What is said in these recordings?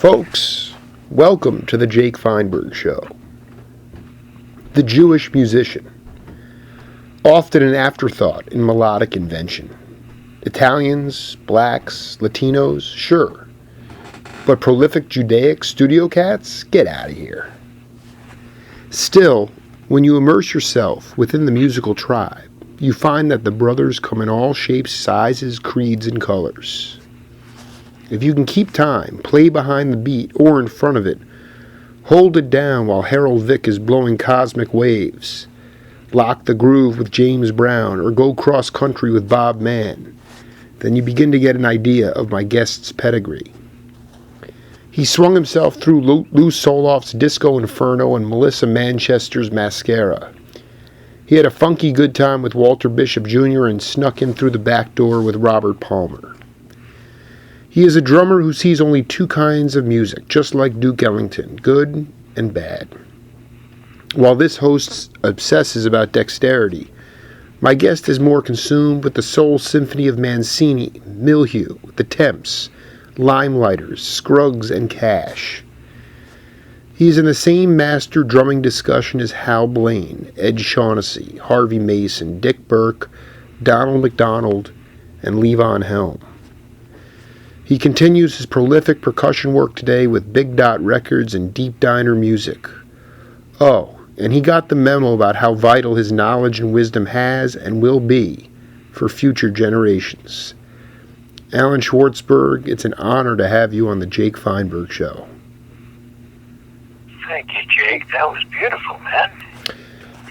Folks, welcome to the Jake Feinberg Show. The Jewish musician, often an afterthought in melodic invention. Italians, blacks, Latinos, sure. But prolific Judaic studio cats? Get out of here. Still, when you immerse yourself within the musical tribe, you find that the brothers come in all shapes, sizes, creeds, and colors. If you can keep time, play behind the beat or in front of it, hold it down while Harold Vick is blowing cosmic waves, lock the groove with James Brown, or go cross-country with Bob Mann, then you begin to get an idea of my guest's pedigree. He swung himself through Lou Soloff's Disco Inferno and Melissa Manchester's Mascara. He had a funky good time with Walter Bishop Jr. and snuck in through the back door with Robert Palmer. He is a drummer who sees only two kinds of music, just like Duke Ellington, good and bad. While this host obsesses about dexterity, my guest is more consumed with the soul symphony of Mancini, Milhaud, the Temps, Limelighters, Skruggs and Cash. He is in the same master drumming discussion as Hal Blaine, Ed Shaughnessy, Harvey Mason, Dick Burke, Donald McDonald, and Levon Helm. He continues his prolific percussion work today with Big Dot Records and Deep Diner Music. Oh, and he got the memo about how vital his knowledge and wisdom has and will be for future generations. Allan Schwartzberg, it's an honor to have you on the Jake Feinberg Show. Thank you, Jake. That was beautiful, man.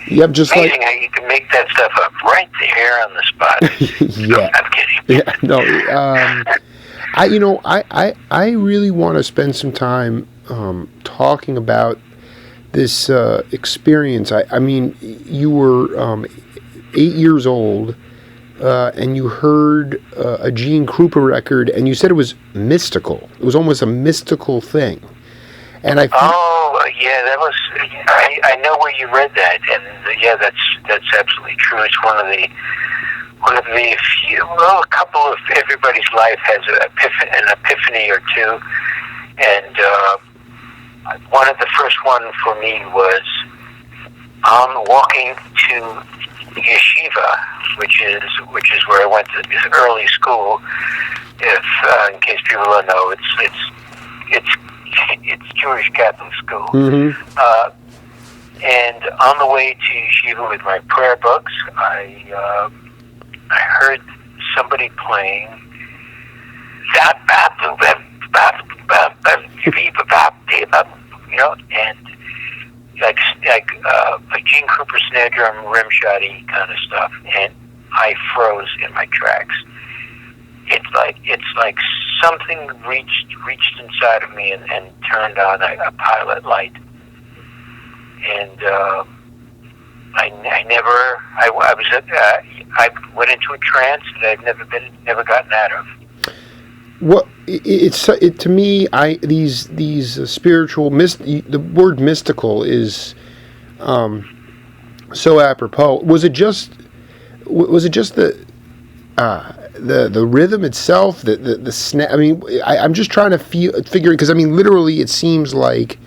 Yep, just amazing like how you can make that stuff up right there on the spot. yeah. No, I'm kidding. Yeah, no. I really want to spend some time talking about this experience. I mean, you were 8 years old, and you heard a Gene Krupa record, and you said it was mystical. It was almost a mystical thing. And I yeah, that was. I know where you read that, and yeah, that's absolutely true. It's one of the few. Well, a couple of everybody's life has an epiphany or two, and one of the first one for me was walking to yeshiva, which is where I went to early school. If in case people don't know, it's Jewish Catholic school. Mm-hmm. And on the way to yeshiva with my prayer books, I heard somebody playing and like Gene Krupa snare drum, rim shotty kind of stuff, and I froze in my tracks. It's like something reached inside of me and turned on a pilot light, and I went into a trance that I've never gotten out of. What to me, these spiritual the word mystical is so apropos. Was it just the rhythm itself, the snap? I mean, I'm just trying to figure, because I mean, literally, it seems like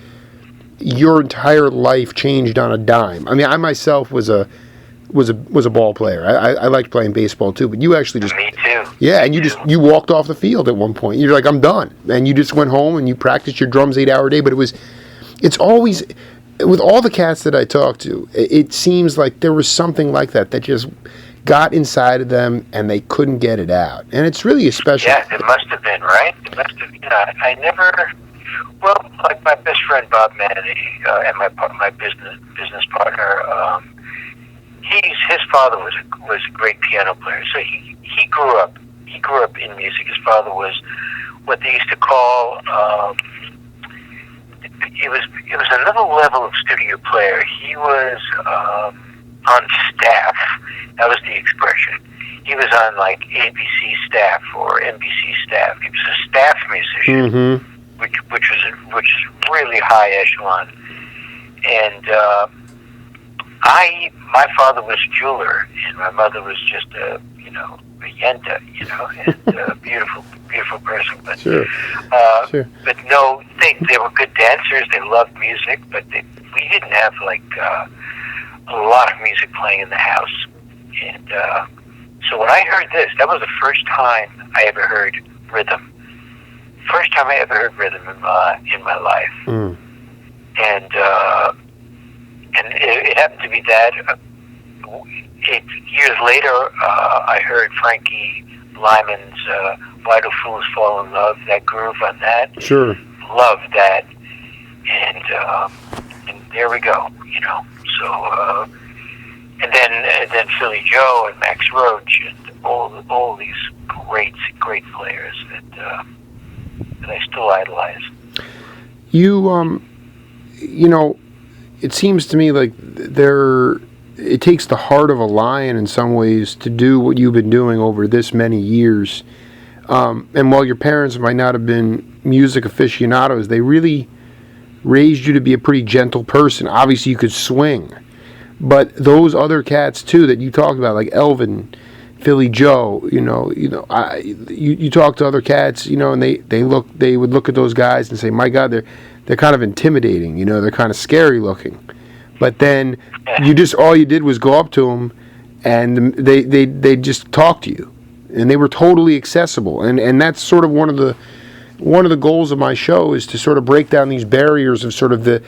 your entire life changed on a dime. I mean, I myself was a ball player. I liked playing baseball too, but you actually just... Me too. Yeah, and you walked off the field at one point. You're like, I'm done. And you just went home and you practiced your drums 8-hour day, but it's always... With all the cats that I talk to, it seems like there was something like that just got inside of them and they couldn't get it out. And it's really a special... Yeah, it must have been, right? It must have been. I never... Well, like my best friend Bob Mann and my business partner, his father was a great piano player. So he grew up in music. His father was what they used to call it was another level of studio player. He was on staff. That was the expression. He was on like ABC staff or NBC staff. He was a staff musician. Mm-hmm. Which is really high echelon, and my father was a jeweler, and my mother was just a yenta, and a beautiful beautiful person. But Sure. but no, they were good dancers. They loved music, but we didn't have like a lot of music playing in the house. And so when I heard this, that was the first time I ever heard rhythm. First time I ever heard rhythm in my life. Mm. And it happened to be that. 8 years later, I heard Frankie Lyman's "Why Do Fools Fall in Love?" That groove on that. Sure. Loved that, and there we go. You know. So and then Philly Joe and Max Roach and all these great players that I still idolize. You know, it seems to me like it takes the heart of a lion in some ways to do what you've been doing over this many years. And while your parents might not have been music aficionados, they really raised you to be a pretty gentle person. Obviously, you could swing. But those other cats, too, that you talked about, like Elvin, Philly Joe, you talk to other cats, and they would look at those guys and say, my God, they're kind of intimidating, they're kind of scary looking. But then all you did was go up to them, and they just talk to you, and they were totally accessible. And that's sort of one of the goals of my show, is to sort of break down these barriers of sort of the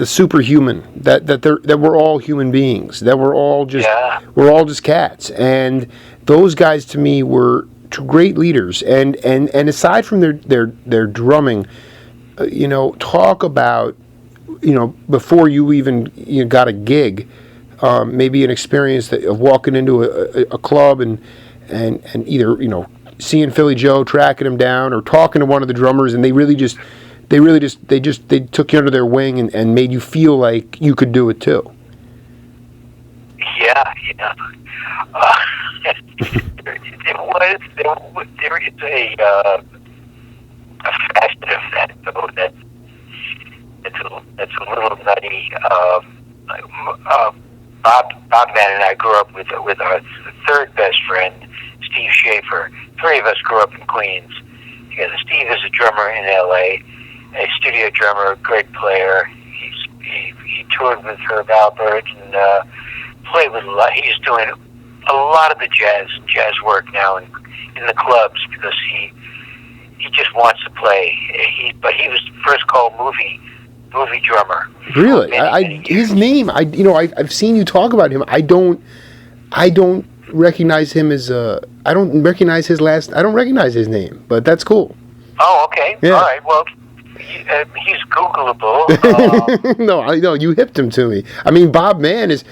superhuman, that we're all human beings, that we're all just cats. And those guys to me were great leaders. And aside from their drumming, talk about, before you even got a gig, maybe an experience of walking into a club and either seeing Philly Joe, tracking him down, or talking to one of the drummers, and they took you under their wing and made you feel like you could do it too. Yeah. There is a facet of that, though, that's a little nutty. Bob Mann and I grew up with our third best friend, Steve Schaefer. Three of us grew up in Queens together. Steve is a drummer in L.A., a studio drummer, great player. He toured with Herb Alpert and played with a lot. He's doing a lot of the jazz work now in the clubs because he just wants to play. But he was first called movie drummer. Really? His name, I've seen you talk about him. I don't recognize him as I don't recognize his name, but that's cool. Oh, okay. Yeah. All right. Well, he's Googleable. No, you hipped him to me. I mean, Bob Mann is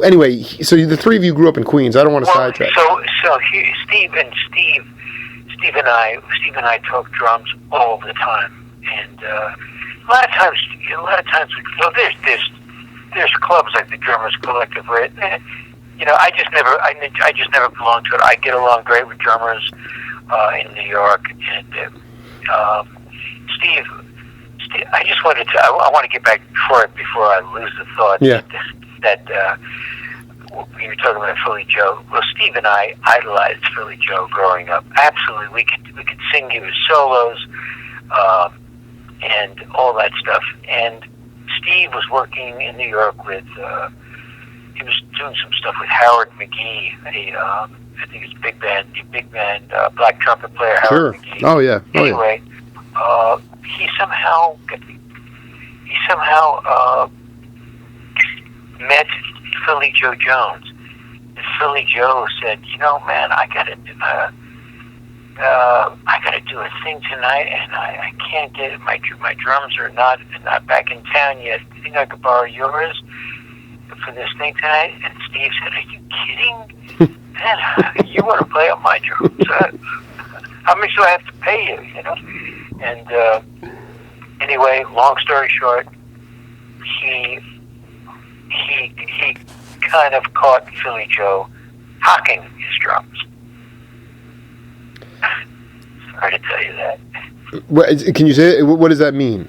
anyway. So the three of you grew up in Queens. I don't want to sidetrack. So Steve and I talk drums all the time, and a lot of times, there's clubs like the Drummers Collective where I just never belonged to it. I get along great with drummers in New York, and Steve, I just wanted to. I want to get back before I lose the thought. Yeah. That you were talking about Philly Joe. Well, Steve and I idolized Philly Joe growing up. Absolutely, we could sing his solos and all that stuff. And Steve was working in New York with. He was doing some stuff with Howard McGee. I think it's big band, black trumpet player Howard McGee. Oh yeah. Anyway. He somehow met Philly Joe Jones. And Philly Joe said, man, I gotta do a thing tonight, and I can't get it. My drums are not back in town yet. Do you think I could borrow yours for this thing tonight? And Steve said, are you kidding? Man, you want to play on my drums? How much do I have to pay you? And anyway, long story short, he kind of caught Philly Joe hocking his drums. Sorry to tell you that. Can you say it? What does that mean?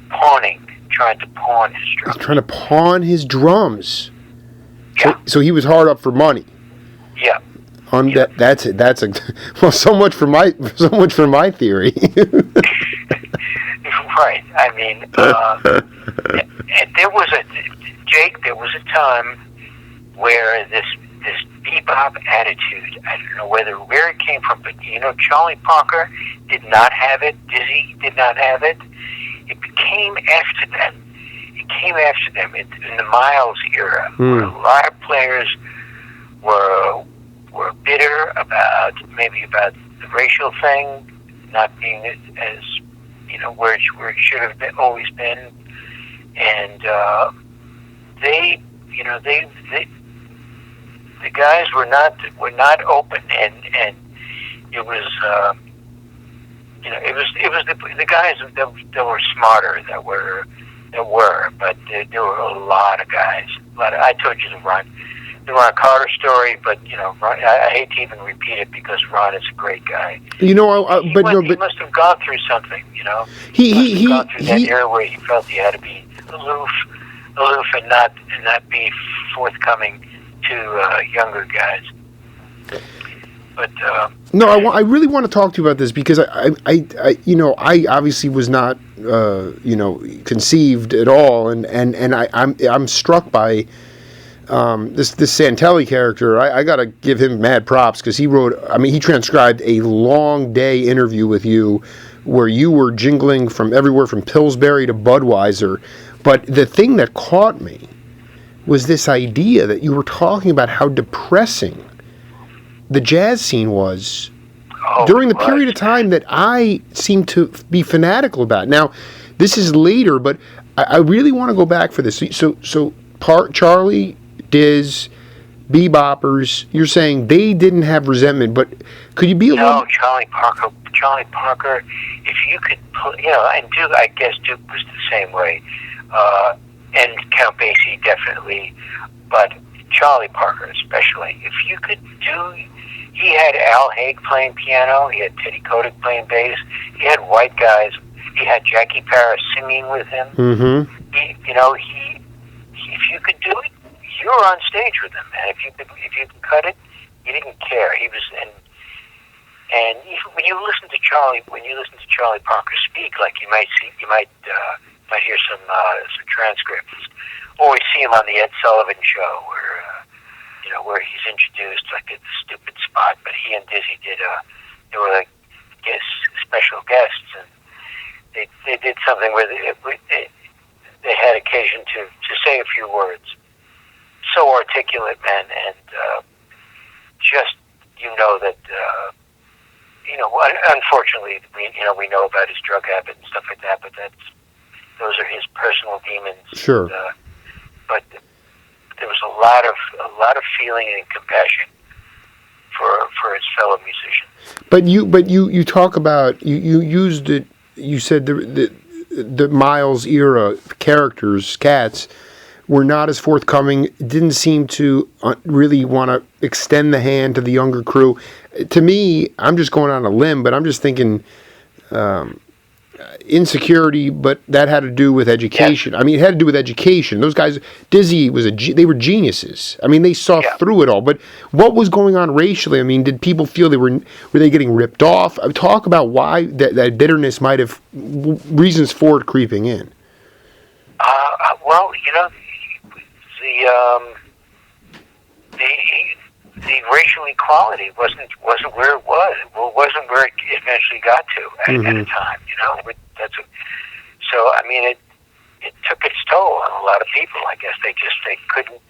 Pawning, trying to pawn his drums. He's trying to pawn his drums. Yeah. So he was hard up for money. Yeah. That's it. That's a well. So much for my theory. Right. I mean, there was a time where this bebop attitude, I don't know where it came from, but Charlie Parker did not have it. Dizzy did not have it. It came after them. In the Miles era, where a lot of players were bitter about the racial thing not being as where it should have always been, and the guys were not open, and it was it was the guys that were smarter that were, but there were a lot of guys. I told you the Ron Carter story, but I hate to even repeat it because Ron is a great guy. He must have gone through something. He gone through that era where he felt he had to be aloof, and not be forthcoming to younger guys. But no, I really want to talk to you about this because I obviously was not conceived at all, and I'm struck by this Santelli character. I got to give him mad props because he transcribed a long day interview with you where you were jingling from everywhere from Pillsbury to Budweiser. But the thing that caught me was this idea that you were talking about how depressing the jazz scene was during the period of time that I seem to be fanatical about. Now, this is later, but I really want to go back for this. So Charlie, Diz, beboppers, you're saying they didn't have resentment, but could you be a little... No, Charlie Parker, if you could put, and Duke, I guess Duke was the same way, and Count Basie definitely, but Charlie Parker especially, if you could do... He had Al Haig playing piano, he had Teddy Kotick playing bass, he had white guys, he had Jackie Paris singing with him. Mm-hmm. If you could do it, you were on stage with him, and if you could cut it, he didn't care. He was, and even when you listen to Charlie Parker speak, like you might hear some transcripts, or we see him on the Ed Sullivan Show, where he's introduced like at the stupid spot, but he and Dizzy they were like special guests, and they did something where they had occasion to say a few words. So articulate, man, and just that unfortunately we know about his drug habit and stuff like that, but those are his personal demons. Sure. But there was a lot of feeling and compassion for his fellow musicians. But you talk about you used it. You said the Miles era characters, cats, were not as forthcoming. Didn't seem to really want to extend the hand to the younger crew. To me, I'm just going on a limb, but I'm just thinking insecurity. But that had to do with education. Yeah. I mean, it had to do with education. Those guys, Dizzy they were geniuses. I mean, they saw through it all. But what was going on racially? I mean, did people feel were they getting ripped off? Talk about why that bitterness might have reasons for it creeping in. Well, the racial equality wasn't where it was. Well, wasn't where it eventually got to at a time. So I mean, it took its toll on a lot of people. I guess they couldn't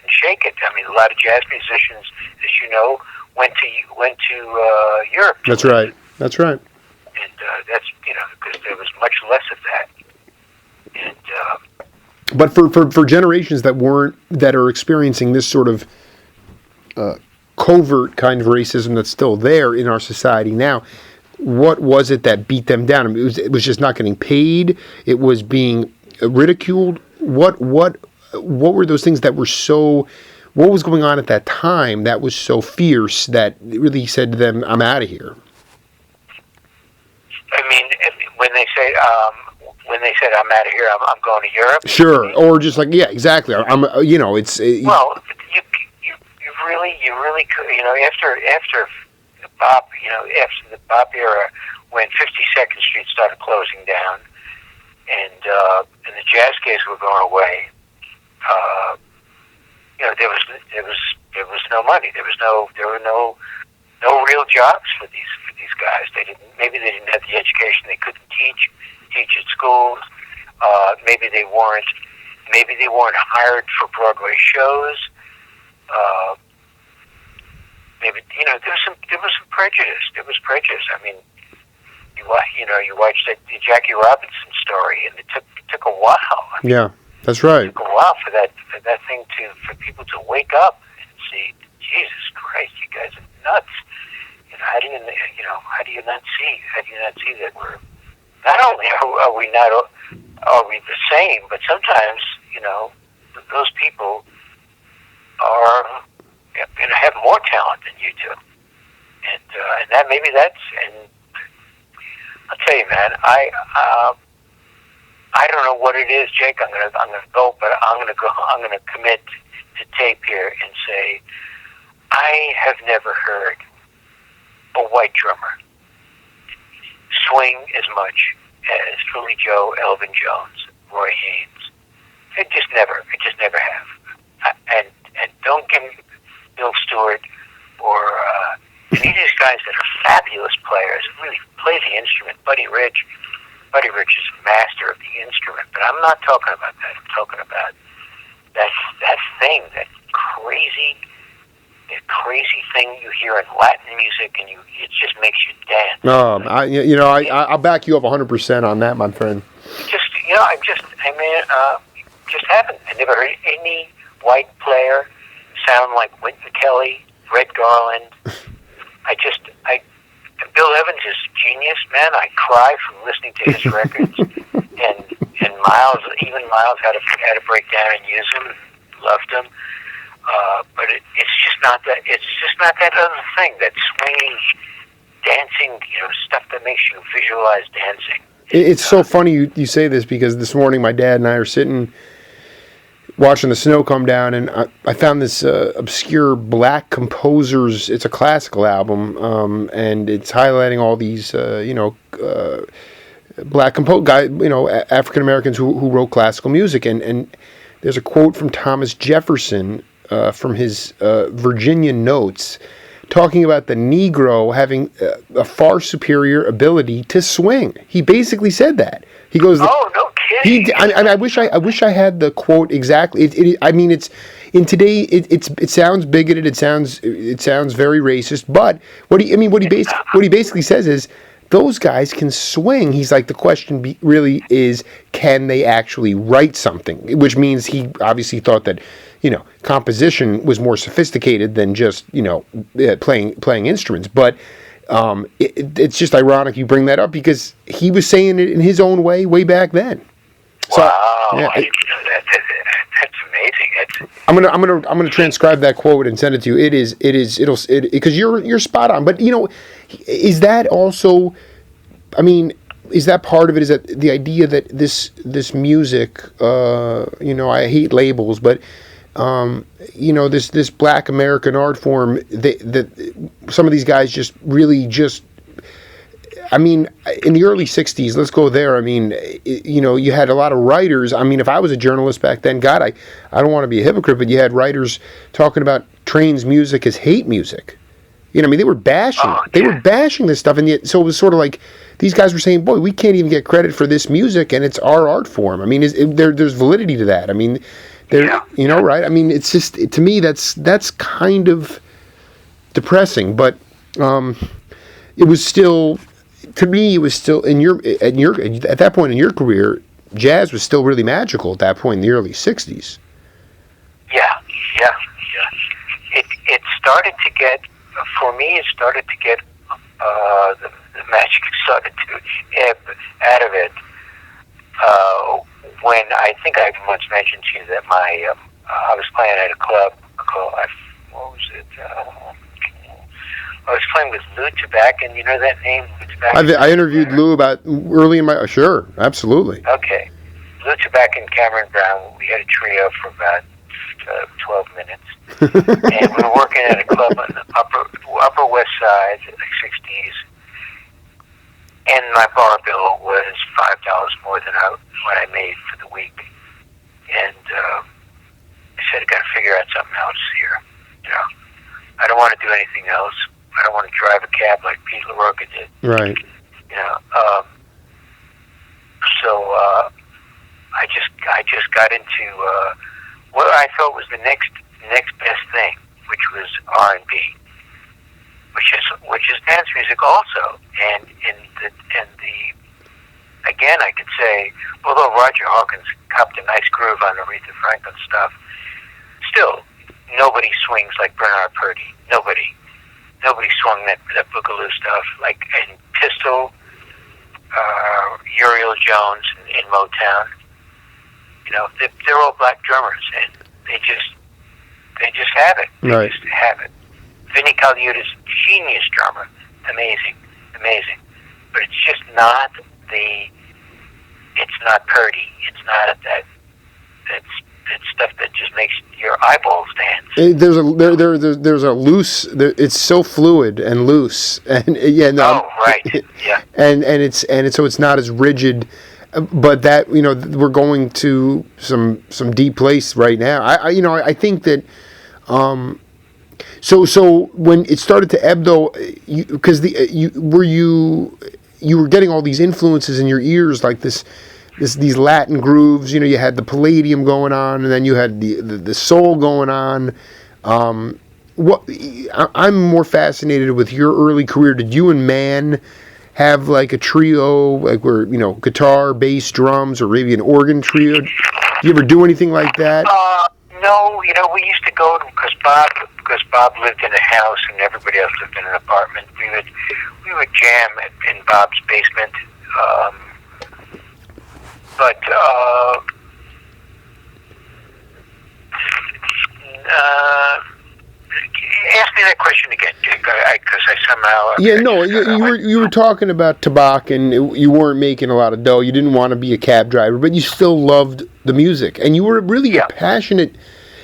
shake it. I mean, a lot of jazz musicians, as you know, went to Europe. That's right. And that's because there was much less of that. And but for generations that are experiencing this sort of covert kind of racism that's still there in our society now, what was it that beat them down? I mean, it was just not getting paid. It was being ridiculed. What were those things that were so? What was going on at that time that was so fierce that it really said to them, "I'm out of here"? I mean, when they said I'm out of here, I'm going to Europe. Sure, or just like exactly. I'm. It's. Well, you you really could, after Bob, after the Bob era, when 52nd Street started closing down, and the jazz gigs were going away, there was no money. There were no real jobs for these guys. Maybe they didn't have the education. They couldn't teach at schools. Maybe they weren't hired for Broadway shows. Maybe there was some prejudice. There was prejudice. I mean, you watched the Jackie Robinson story, and it took a while. I mean, yeah, that's right. It took a while for people to wake up and see, Jesus Christ, you guys are nuts. How do you not see that we're not only are we the same, but sometimes those people are going to have more talent than you do, and I'll tell you, man, I don't know what it is, Jake. I'm gonna go, but I'm gonna commit to tape here and say I have never heard a white drummer swing as much as Philly Joe, Elvin Jones, Roy Haynes. It just never have. And don't give me Bill Stewart or any of these guys that are fabulous players, really play the instrument. Buddy Rich is a master of the instrument, but I'm not talking about that. I'm talking about that thing, that crazy thing you hear in Latin music, and it just makes you dance. I'll back you up 100% on that, my friend. Just haven't. I never heard any white player sound like Wynton Kelly, Red Garland. Bill Evans is genius, man. I cry from listening to his records, and Miles had to break down and use him. Loved him, but it's just not that. It's just not that other thing, that swinging, dancing, stuff that makes you visualize dancing. It's so funny you say this, because this morning my dad and I are sitting watching the snow come down, and I found this obscure black composers. It's a classical album, and it's highlighting all these black African Americans who wrote classical music, and there's a quote from Thomas Jefferson from his Virginia Notes, talking about the Negro having a far superior ability to swing. He basically said that. He goes, "Oh, no kidding." I wish I had the quote exactly. It's in today. It sounds bigoted. It sounds very racist. But what he basically says is, those guys can swing. He's like, the question really is, can they actually write something? Which means he obviously thought that, composition was more sophisticated than just, playing instruments. But it's just ironic you bring that up, because he was saying it in his own way back then. So, wow, yeah, I didn't know that. That's amazing. I'm gonna transcribe that quote and send it to you. Because you're spot on. But is that also? Is that part of it? Is that the idea that this music? I hate labels, but this Black American art form. That some of these guys in the early 60s, let's go there. You had a lot of writers. If I was a journalist back then, God, I don't want to be a hypocrite, but you had writers talking about Train's music as hate music. They were bashing. Oh, yeah. They were bashing this stuff, and yet, so it was sort of like these guys were saying, "Boy, we can't even get credit for this music, and it's our art form." There's validity to that. Right? It's just, to me, that's kind of depressing, but it was still. To me, it was still at that point in your career, jazz was still really magical at that point in the early 60s. Yeah. It started to get, for me, the magic started to ebb out of it when I think I once mentioned to you that I was playing at a club called, what was it? I was playing with Lou Tobacco. You know that name, Lou Tobacco? I interviewed Lou about early in my... Sure, absolutely. Okay. Lou Tobacco and Cameron Brown, we had a trio for about 12 minutes. And we were working at a club on the Upper West Side, like 60s. And my bar bill was $5 more than what I made for the week. And I said, I got to figure out something else here. I don't want to do anything else. I don't want to drive a cab like Pete LaRocca did. Right. So I just got into what I thought was the next best thing, which was R&B, which is dance music also. And again, I could say, although Roger Hawkins copped a nice groove on Aretha Franklin stuff, still nobody swings like Bernard Purdie. Nobody swung that boogaloo stuff like in Pistol, Uriel Jones in Motown. They're all black drummers, and they just have it. They just have it. Vinnie Colaiuta's a genius drummer, amazing, but it's just not it's not Purdie. It's not that stuff that just makes your eyeballs dance. There's a loose. It's so fluid and loose, and right, yeah. And so it's not as rigid, but that we're going to some deep place right now. I think that. So when it started to ebb though, because you were getting all these influences in your ears like these Latin grooves, you had the Palladium going on, and then you had the soul going on. I'm more fascinated with your early career. Did you and Mann have like a trio, like where guitar, bass, drums, or maybe an organ trio? Did you ever do anything like that? No, we used to go because Bob lived in a house and everybody else lived in an apartment. We would jam in Bob's basement. But ask me that question again, Jake, because I somehow... you were talking about tobacco, and you weren't making a lot of dough. You didn't want to be a cab driver, but you still loved the music, and you were really a passionate...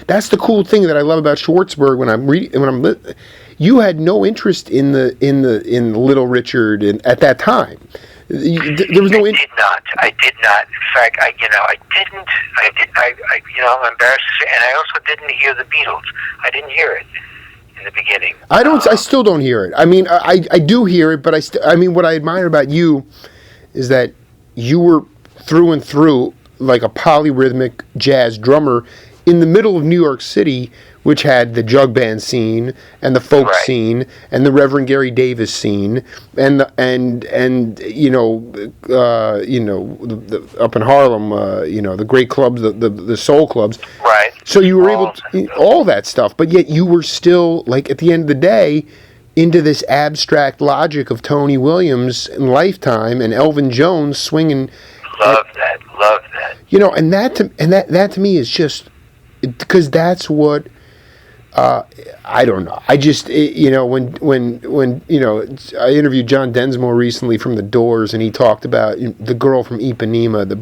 That's the cool thing that I love about Schwartzberg. You had no interest in the Little Richard at that time. There was no. I did not. In fact, I didn't. I'm embarrassed to say, and I also didn't hear the Beatles. I didn't hear it in the beginning. I still don't hear it. I mean, I do hear it, but what I admire about you is that you were through and through like a polyrhythmic jazz drummer in the middle of New York City, which had the jug band scene and the folk scene and the Reverend Gary Davis scene and up in Harlem, the great clubs, the soul clubs. Right. So you were able to all that stuff, but yet you were still like at the end of the day into this abstract logic of Tony Williams and Lifetime and Elvin Jones swinging. Love that. And that to me is just. Because that's what I don't know. I just when I interviewed John Densmore recently from The Doors, and he talked about the girl from Ipanema. The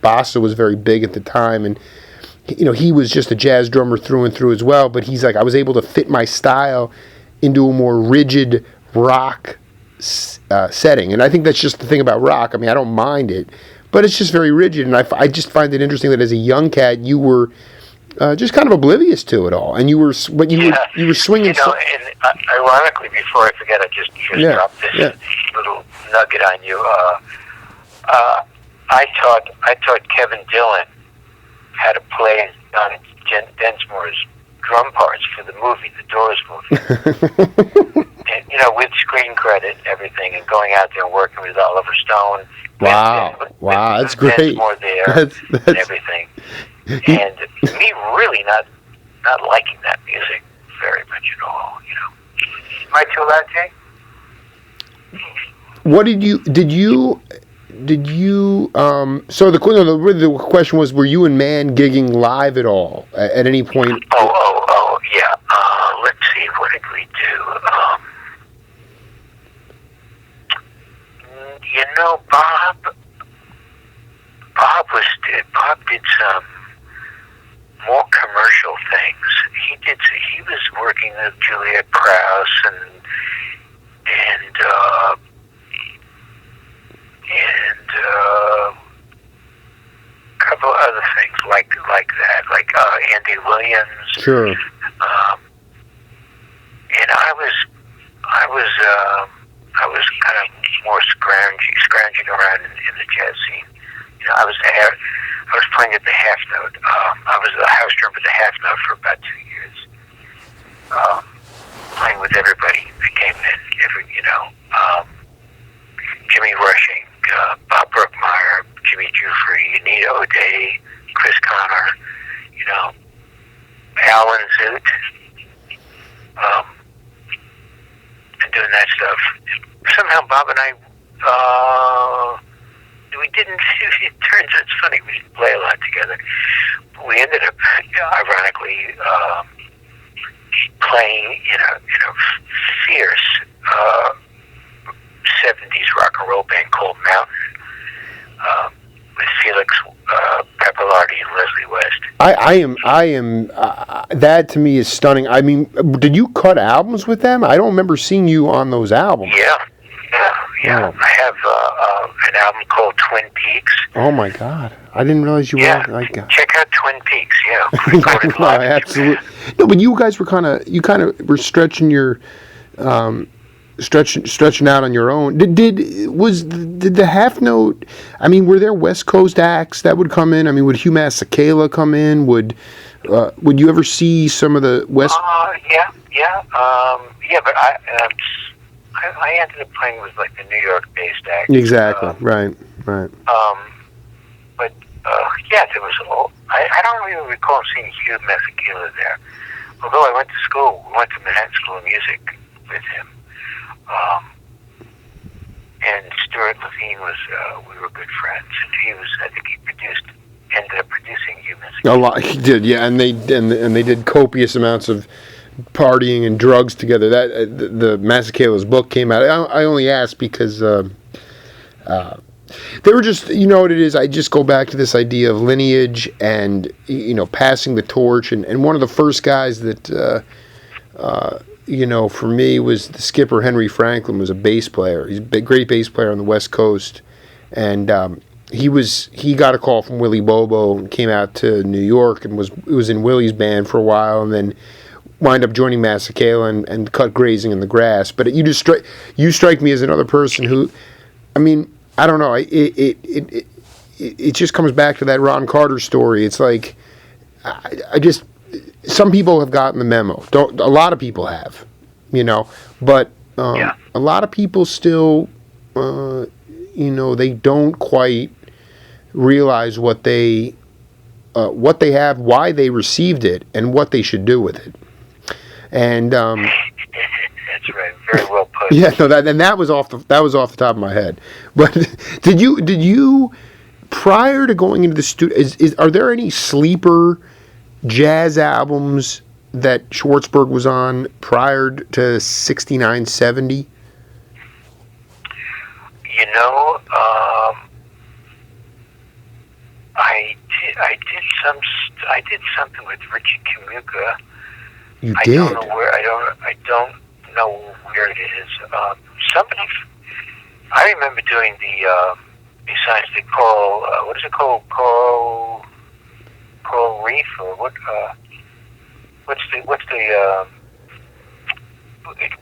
bossa was very big at the time, and he was just a jazz drummer through and through as well. But he's like, I was able to fit my style into a more rigid rock setting, and I think that's just the thing about rock. I mean, I don't mind it, but it's just very rigid, and I just find it interesting that as a young cat you were. Just kind of oblivious to it all, and you were swinging. And ironically, before I forget, I just dropped this little nugget on you. I taught Kevin Dillon how to play on Densmore's drum parts for the movie, the Doors movie, and with screen credit and everything, and going out there and working with Oliver Stone. Wow, that's great. Densmore there and everything. And me really not liking that music very much at all, Am I too loud, Jay? What did you so the question was, were you and Mann gigging live at all at any point? Oh yeah. Let's see, what did we do? Bob did some more commercial commercial things. He was working with Juliet Krauss and a couple other things like that, like Andy Williams. Sure. And I was kind of more scrounging around in the jazz scene. You know, I was playing at the half note. I was the house drum at the half note for about 2 years, playing with everybody that came in. Jimmy Rushing, Bob Brookmeyer, Jimmy Jufrey, Anita O'Day, Chris Connor, Allan Zoot, and doing that stuff. Somehow Bob and I, we didn't, it turns out it's funny, we didn't play a lot together. But we ended up, ironically, playing in a fierce 70s rock and roll band called Mountain, with Felix Pappalardi and Leslie West. I am. That to me is stunning. I mean, did you cut albums with them? I don't remember seeing you on those albums. Yeah. Oh. I have an album called Twin Peaks. Oh my God! I didn't realize you were like. Check out Twin Peaks. Yeah. No, absolutely. No, but you guys were kind of were stretching your. Stretching out on your own. Did the half note? I mean, were there West Coast acts that would come in? I mean, would Hugh Masekela come in? Would you ever see some of the West? Yeah. But I ended up playing with like the New York-based acts. Exactly. Right. But there was. I don't really recall seeing Hugh Masekela there. Although I went to school, we went to Manhattan School of Music with him. And Stuart Levine we were good friends, and I think he ended up producing Humans. A lot, he did, yeah, and they did copious amounts of partying and drugs together. That the Masekela's book came out. I only asked because they were just, you know what it is. I just go back to this idea of lineage and passing the torch, and one of the first guys that. For me was the skipper Henry Franklin was a bass player. He's a great bass player on the West Coast, and he got a call from Willie Bobo and came out to New York and was in Willie's band for a while, and then wind up joining Masekela and cut Grazing in the Grass. But you strike me as another person who, I mean, I don't know. It just comes back to that Ron Carter story. It's like I just. Some people have gotten the memo. A lot of people have, but a lot of people still, they don't quite realize what they have, why they received it, and what they should do with it. And that's right, very well put. Yeah, no, that was off the top of my head. But did you prior to going into the studio? Are there any sleeper jazz albums that Schwartzberg was on prior to 69, 70? I did something with Richie Kamuka. You did? I don't know where it is. I remember doing besides the Coral, what is it called? Coral Reef, or what? What's the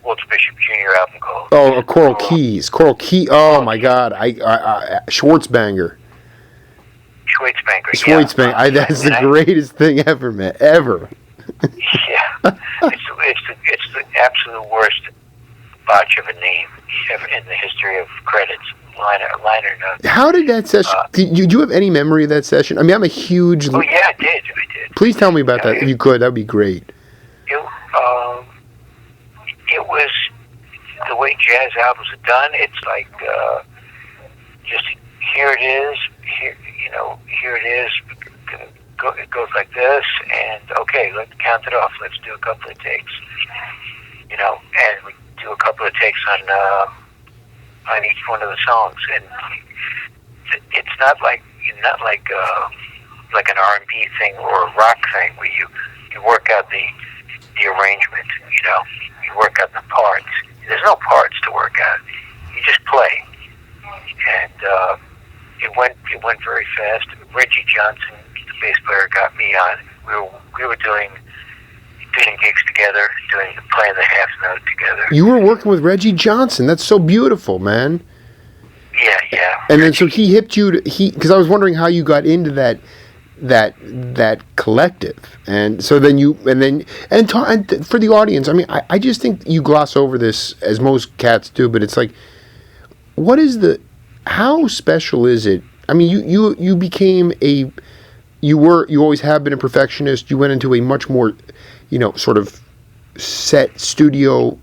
Walter Bishop Jr. album called? Oh, Coral Keys. Coral Key. Oh my God, Schwartzbanger. Yeah. That's the greatest thing ever, man. Ever. Yeah, it's the absolute worst botch of a name ever in the history of credits. Liner notes. How did that session? Do you have any memory of that session? I mean, I'm a huge. Oh yeah, I did. Please tell me about that if you could. That'd be great. It was the way jazz albums are done. It's like just here it is. Here it is. It goes like this, and okay, let's count it off. Let's do a couple of takes. And we do a couple of takes on each one of the songs, and it's not like like an R&B thing or a rock thing where you work out the arrangement. You work out the parts. There's no parts to work out. You just play, and it went very fast. Reggie Johnson, the bass player, got me on. We were doing gigs together, playing the half note together. You were working with Reggie Johnson. That's so beautiful, man. Yeah. And then so he hipped you to because I was wondering how you got into that collective, and so then and for the audience, I mean, I just think you gloss over this as most cats do, but it's like, how special is it? I mean, you became you always have been a perfectionist. You went into a much more, sort of set studio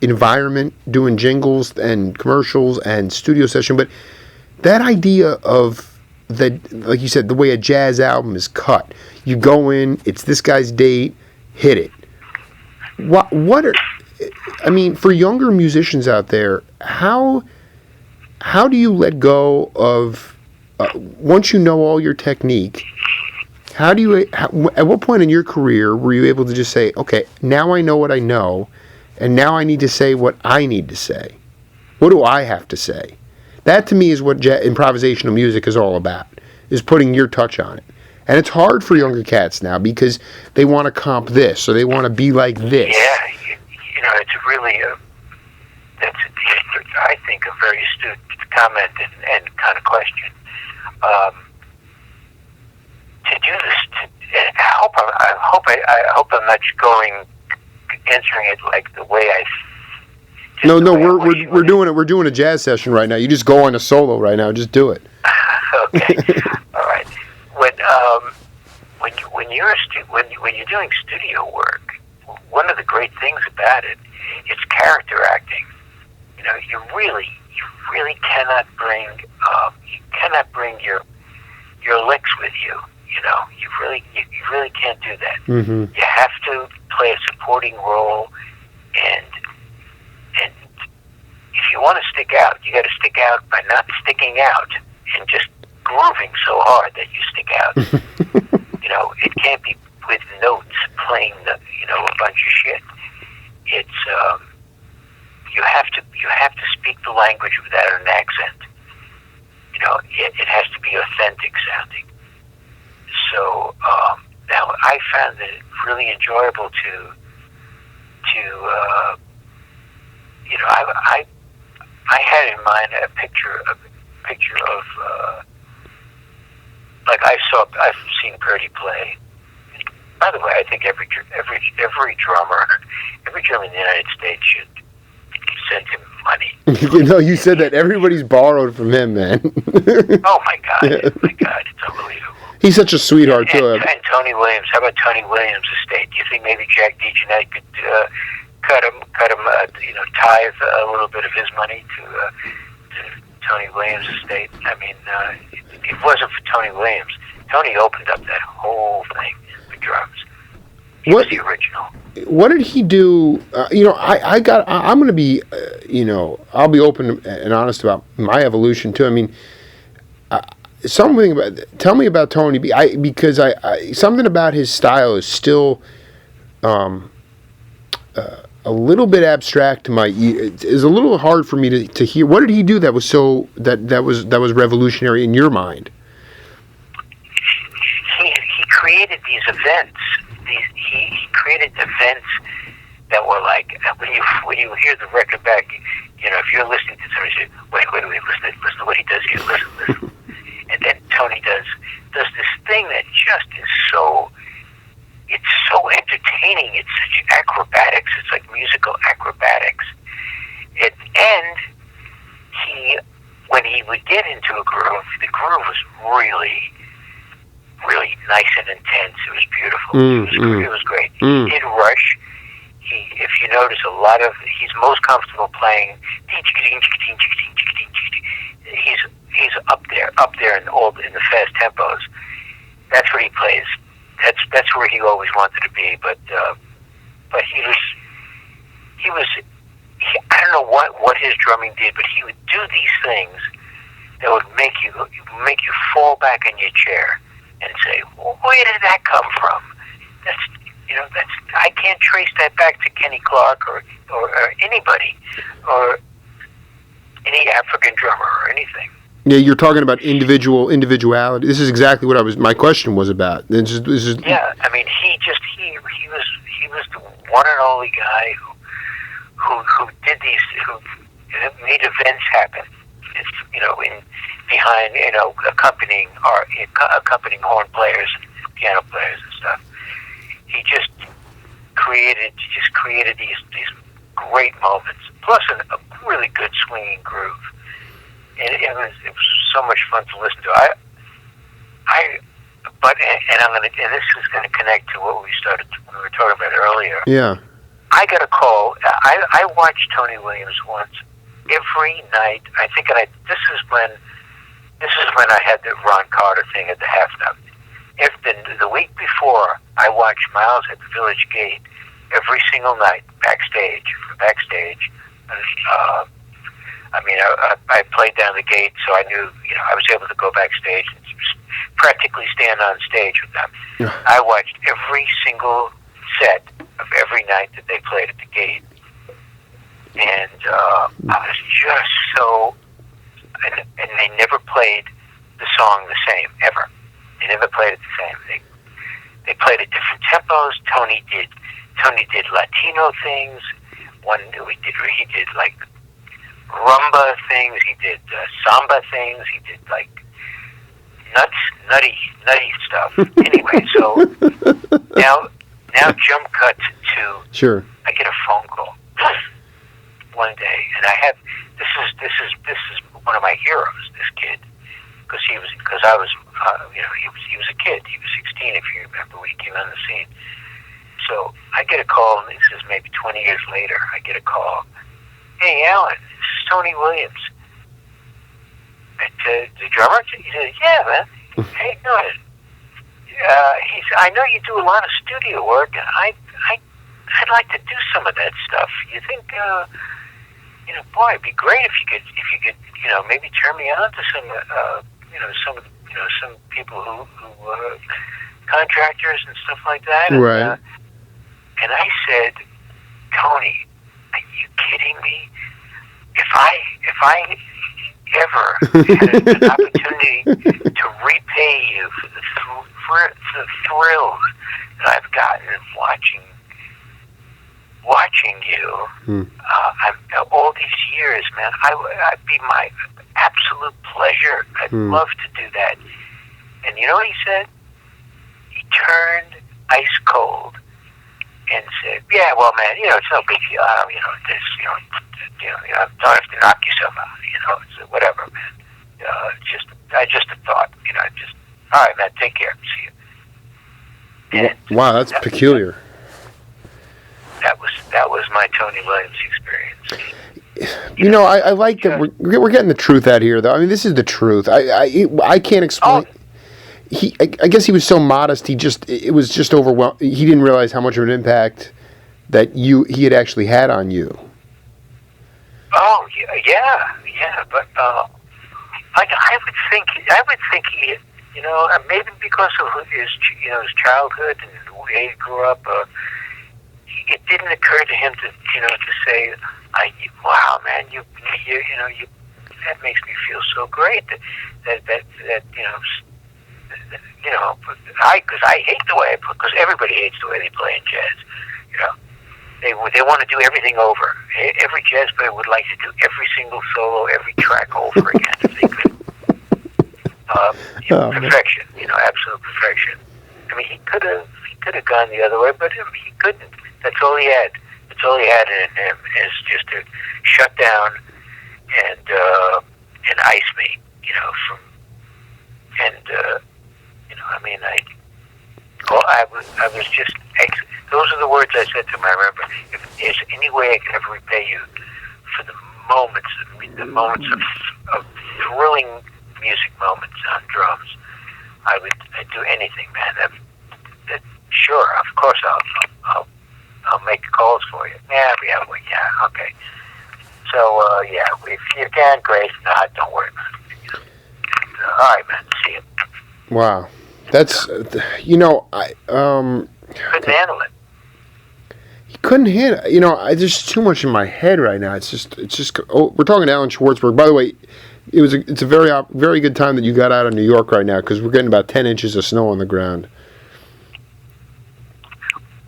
environment, doing jingles and commercials and studio session, but that idea of like you said, the way a jazz album is cut, you go in, it's this guy's date, hit it. I mean, for younger musicians out there, how do you let go of once you know all your technique? At what point in your career were you able to just say, okay, now I know what I know, and now I need to say what I need to say? What do I have to say? That to me is what improvisational music is all about, is putting your touch on it. And it's hard for younger cats now because they want to comp this, or they want to be like this. Yeah, it's really that's I think a very astute comment and kind of question. To do this, I hope I'm not answering it like the way I. No, we're doing it. We're doing a jazz session right now. You just go on a solo right now. Just do it. Okay, all right. When you're doing studio work, one of the great things about it is character acting. You really cannot bring your licks with you. You really can't do that. Mm-hmm. You have to play a supporting role, and if you want to stick out, you got to stick out by not sticking out and just grooving so hard that you stick out. It can't be with notes playing a bunch of shit. It's you have to speak the language without an accent. It has to be authentic sounding. So now I found that really enjoyable to I had in mind a picture of like I've seen Purdy play. By the way, I think every drummer in the United States should send him money. You said that everybody's borrowed from him, man. Oh my God, it's unbelievable. He's such a sweetheart too. And Tony Williams. How about Tony Williams' estate? Do you think maybe Jack DeJohnette could cut him, tithe a little bit of his money to Tony Williams' estate? I mean, if it wasn't for Tony Williams, Tony opened up that whole thing with drums. He was the original. What did he do? I'm going to be, I'll be open and honest about my evolution too. I mean, tell me about Tony, because something about his style is still a little bit abstract to my ear. It's a little hard for me to hear. What did he do that was so that was revolutionary in your mind? He created these events. He created events that were like when you hear the record back, if you're listening to somebody say, wait, listen to what he does here, listen. And then Tony does this thing that just is so entertaining. It's such acrobatics. It's like musical acrobatics. And when he would get into a groove, the groove was really, really nice and intense. It was beautiful. It was great. In Rush, if you notice, he's most comfortable playing. He's up there in the fast tempos. That's where he plays. That's where he always wanted to be. But he was. I don't know what his drumming did, but he would do these things that would make you fall back in your chair. and say, well, where did that come from? That's I can't trace that back to Kenny Clark or anybody or any African drummer or anything. Yeah, you're talking about individuality. This is exactly what my question was about. This is Yeah, I mean, he was the one and only guy who did these, who made events happen. It's, behind accompanying horn players and piano players and stuff. He just created these great moments, plus a really good swinging groove. And it was so much fun to listen to. And this is going to connect to what we were talking about earlier. Yeah. I got a call. I watched Tony Williams once every night. This is when I had the Ron Carter thing at the half note. If the week before, I watched Miles at the Village Gate every single night backstage. I played down the gate, so I knew, I was able to go backstage and practically stand on stage with them. Yeah. I watched every single set of every night that they played at the gate, and I was just so. And they never played the song the same ever. They never played it the same. They played at different tempos. Tony did Latino things. He did like rumba things. He did samba things. He did like nutty stuff. Anyway, so now jump cut to. Sure. I get a phone call one day, and this is one of my heroes. This kid, because he was a kid. He was 16, if you remember, when he came on the scene. So I get a call, and this is maybe 20 years later. I get a call. Hey, Allan, this is Tony Williams. The drummer? He said, yeah, man. Hey, you doing? I know you do a lot of studio work, and I'd like to do some of that stuff. You think, boy, it'd be great if you could, maybe turn me on to some people who contractors and stuff like that. Right. And I said, Tony, are you kidding me? If I ever had an opportunity to repay you for the thrills that I've gotten of watching you, all these years, man, I'd be my absolute pleasure. I'd love to do that. And you know what he said? He turned ice cold and said, "Yeah, well, man, it's no big deal. I don't, don't have to knock yourself out. It's whatever, man. Just a thought. All right, man. Take care. See you." And wow, that's peculiar. That was my Tony Williams experience. I like that we're getting the truth out here, though. I mean, this is the truth. I can't explain. I guess he was so modest. It was just overwhelming. He didn't realize how much of an impact that he had actually had on you. Oh yeah. But I would think he, maybe because of his childhood and the way he grew up. It didn't occur to him to say, "Wow, man, you that makes me feel so great that because I hate the way because everybody hates the way they play in jazz. They want to do everything over. Every jazz player would like to do every single solo, every track over again if they could. Perfection, absolute perfection. I mean, he could have gone the other way, but he couldn't. That's all he had. That's all he had in him is just to shut down and ice me, I was just. Those are the words I said to him. I remember, if there's any way I could ever repay you for the moments of thrilling music moments on drums, I'd do anything, man. Sure, of course, I'll make the calls for you. Yeah, okay. So, if you can, great. No, don't worry about it. All right, man. See you. Wow. That's, I couldn't handle it. He couldn't handle. There's too much in my head right now. It's just. Oh, we're talking to Allan Schwartzberg. By the way, it's a very good time that you got out of New York right now because we're getting about 10 inches of snow on the ground.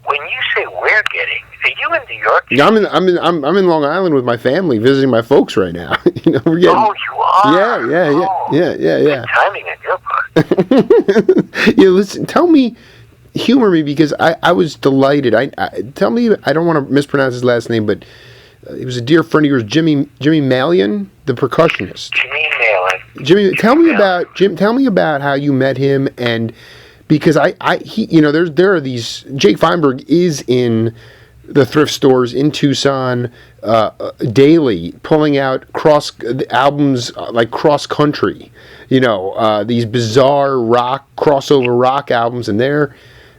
When you say we're getting, are you in New York? Yeah, I'm in Long Island with my family visiting my folks right now. We're getting. Oh, you are. Yeah. Good timing on your part. Listen. Tell me, humor me because I was delighted. Tell me. I don't want to mispronounce his last name, but he was a dear friend of yours, Jimmy Malian, the percussionist. Jimmy Malian. Jimmy, tell me about how you met him and. Because there are these. Jake Feinberg is in the thrift stores in Tucson daily, pulling out albums like cross country. These bizarre crossover rock albums, and the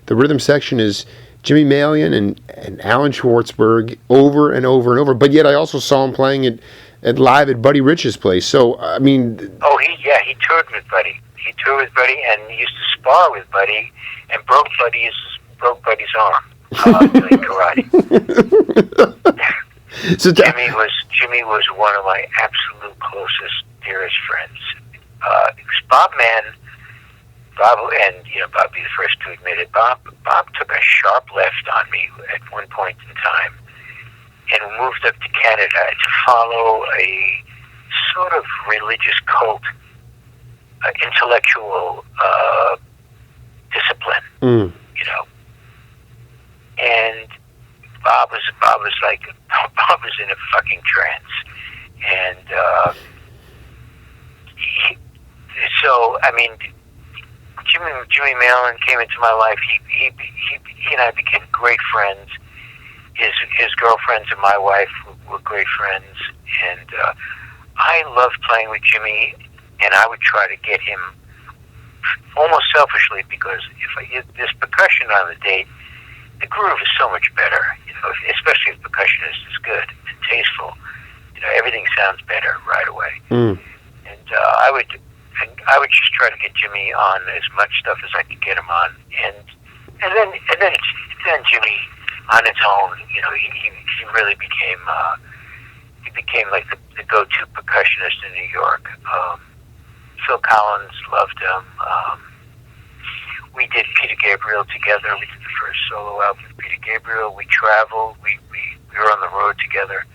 rhythm section is Jimmy Malian and Allan Schwartzberg over and over and over. But yet I also saw him playing at live at Buddy Rich's place. So I mean. Oh, he toured with Buddy. He toured with Buddy and used to spar with Buddy and broke Buddy's arm doing karate. So Jimmy was one of my absolute closest, dearest friends. Bob Mann, Bob be the first to admit it. Bob took a sharp left on me at one point in time and moved up to Canada to follow a sort of religious cult. Intellectual discipline, and Bob was in a fucking trance, and so I mean, Jimmy Malian came into my life. He and I became great friends. His girlfriends and my wife were great friends, and I loved playing with Jimmy. And I would try to get him almost selfishly because if I get this percussion on the date, the groove is so much better. Especially if the percussionist is good and tasteful. Everything sounds better right away. And I would just try to get Jimmy on as much stuff as I could get him on, and then Jimmy on its own. He really became like the go-to percussionist in New York. Phil Collins loved him. We did Peter Gabriel together. We did the first solo album with Peter Gabriel. We traveled. We were on the road together.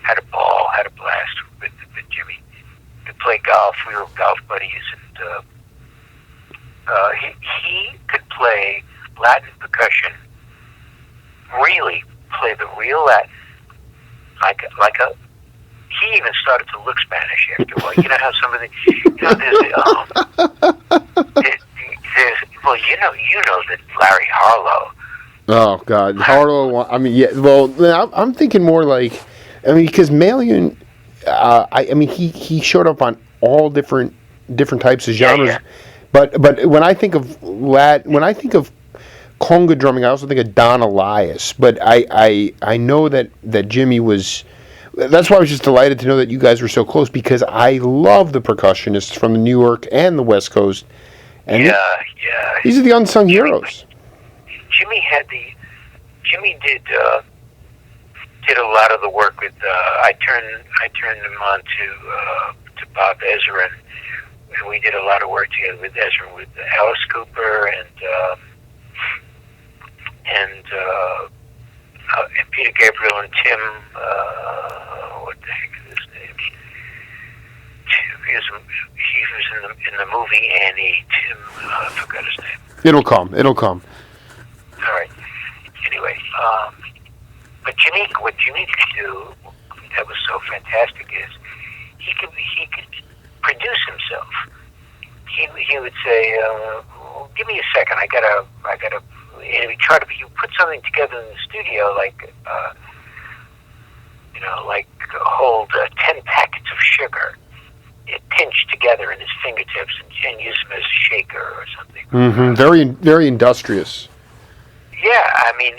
Had a ball. Had a blast with Jimmy. We played golf. We were golf buddies, and he could play Latin percussion. Really play the real Latin, like a. He even started to look Spanish after a while. You know how some of the, that Larry Harlow. Oh God, Harlow. I mean, yeah. Well, I'm thinking more like, because Malian, he showed up on all different types of genres. Yeah. But when I think of conga drumming, I also think of Don Elias. But I know that Jimmy was. That's why I was just delighted to know that you guys were so close because I love the percussionists from New York and the West Coast. And these are the unsung heroes. Jimmy did a lot of the work with. I turned him on to Bob Ezrin, and we did a lot of work together with Ezrin, with Alice Cooper and Peter Gabriel and Tim. What the heck is his name? He was in the movie Annie. Tim. I forgot his name. It'll come. All right. Anyway, but what Jimmy could do that was so fantastic is he could produce himself. He would say, "Give me a second. I gotta." And he tried to. You put something together in the studio, like hold 10 packets of sugar, pinched together in his fingertips, and use them as a shaker or something. Mm-hmm. Very, very industrious. Yeah, I mean,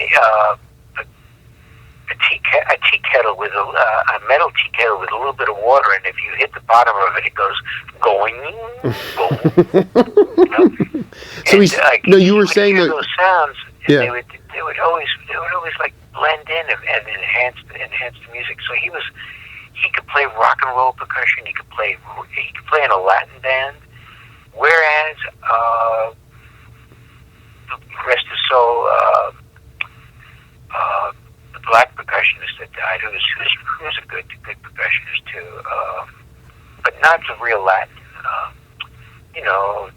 tea kettle with a metal tea kettle with a little bit of water, and if you hit the bottom of it, it goes going, you know? So he's no. You were saying that those sounds. Yeah. They would always like blend in and enhance the music. So he could play rock and roll percussion. He could play in a Latin band, whereas the rest of soul. The black percussionist that died, who was a good percussionist too, but not the real Latin. You know,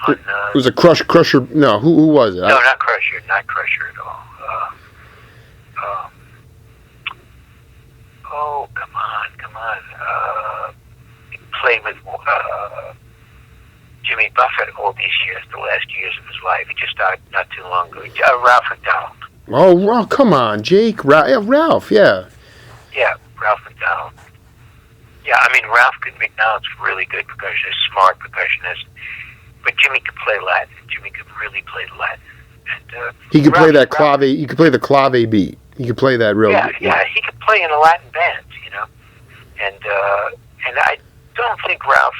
on, it was a Crusher. No, who was it? No, not Crusher at all. Oh, come on. He played with Jimmy Buffett all these years, the last years of his life. He just died not too long ago. Ralph McDonald. Oh, come on, Jake. Ralph, yeah. Yeah, Ralph McDonald. Yeah, I mean, Ralph McDonald's really good percussionist, smart percussionist. But Jimmy could play Latin. Jimmy could really play Latin. And, he could play that clave. He could play the clave beat. He could play that real. Yeah. He could play in a Latin band, you know. And I don't think Ralph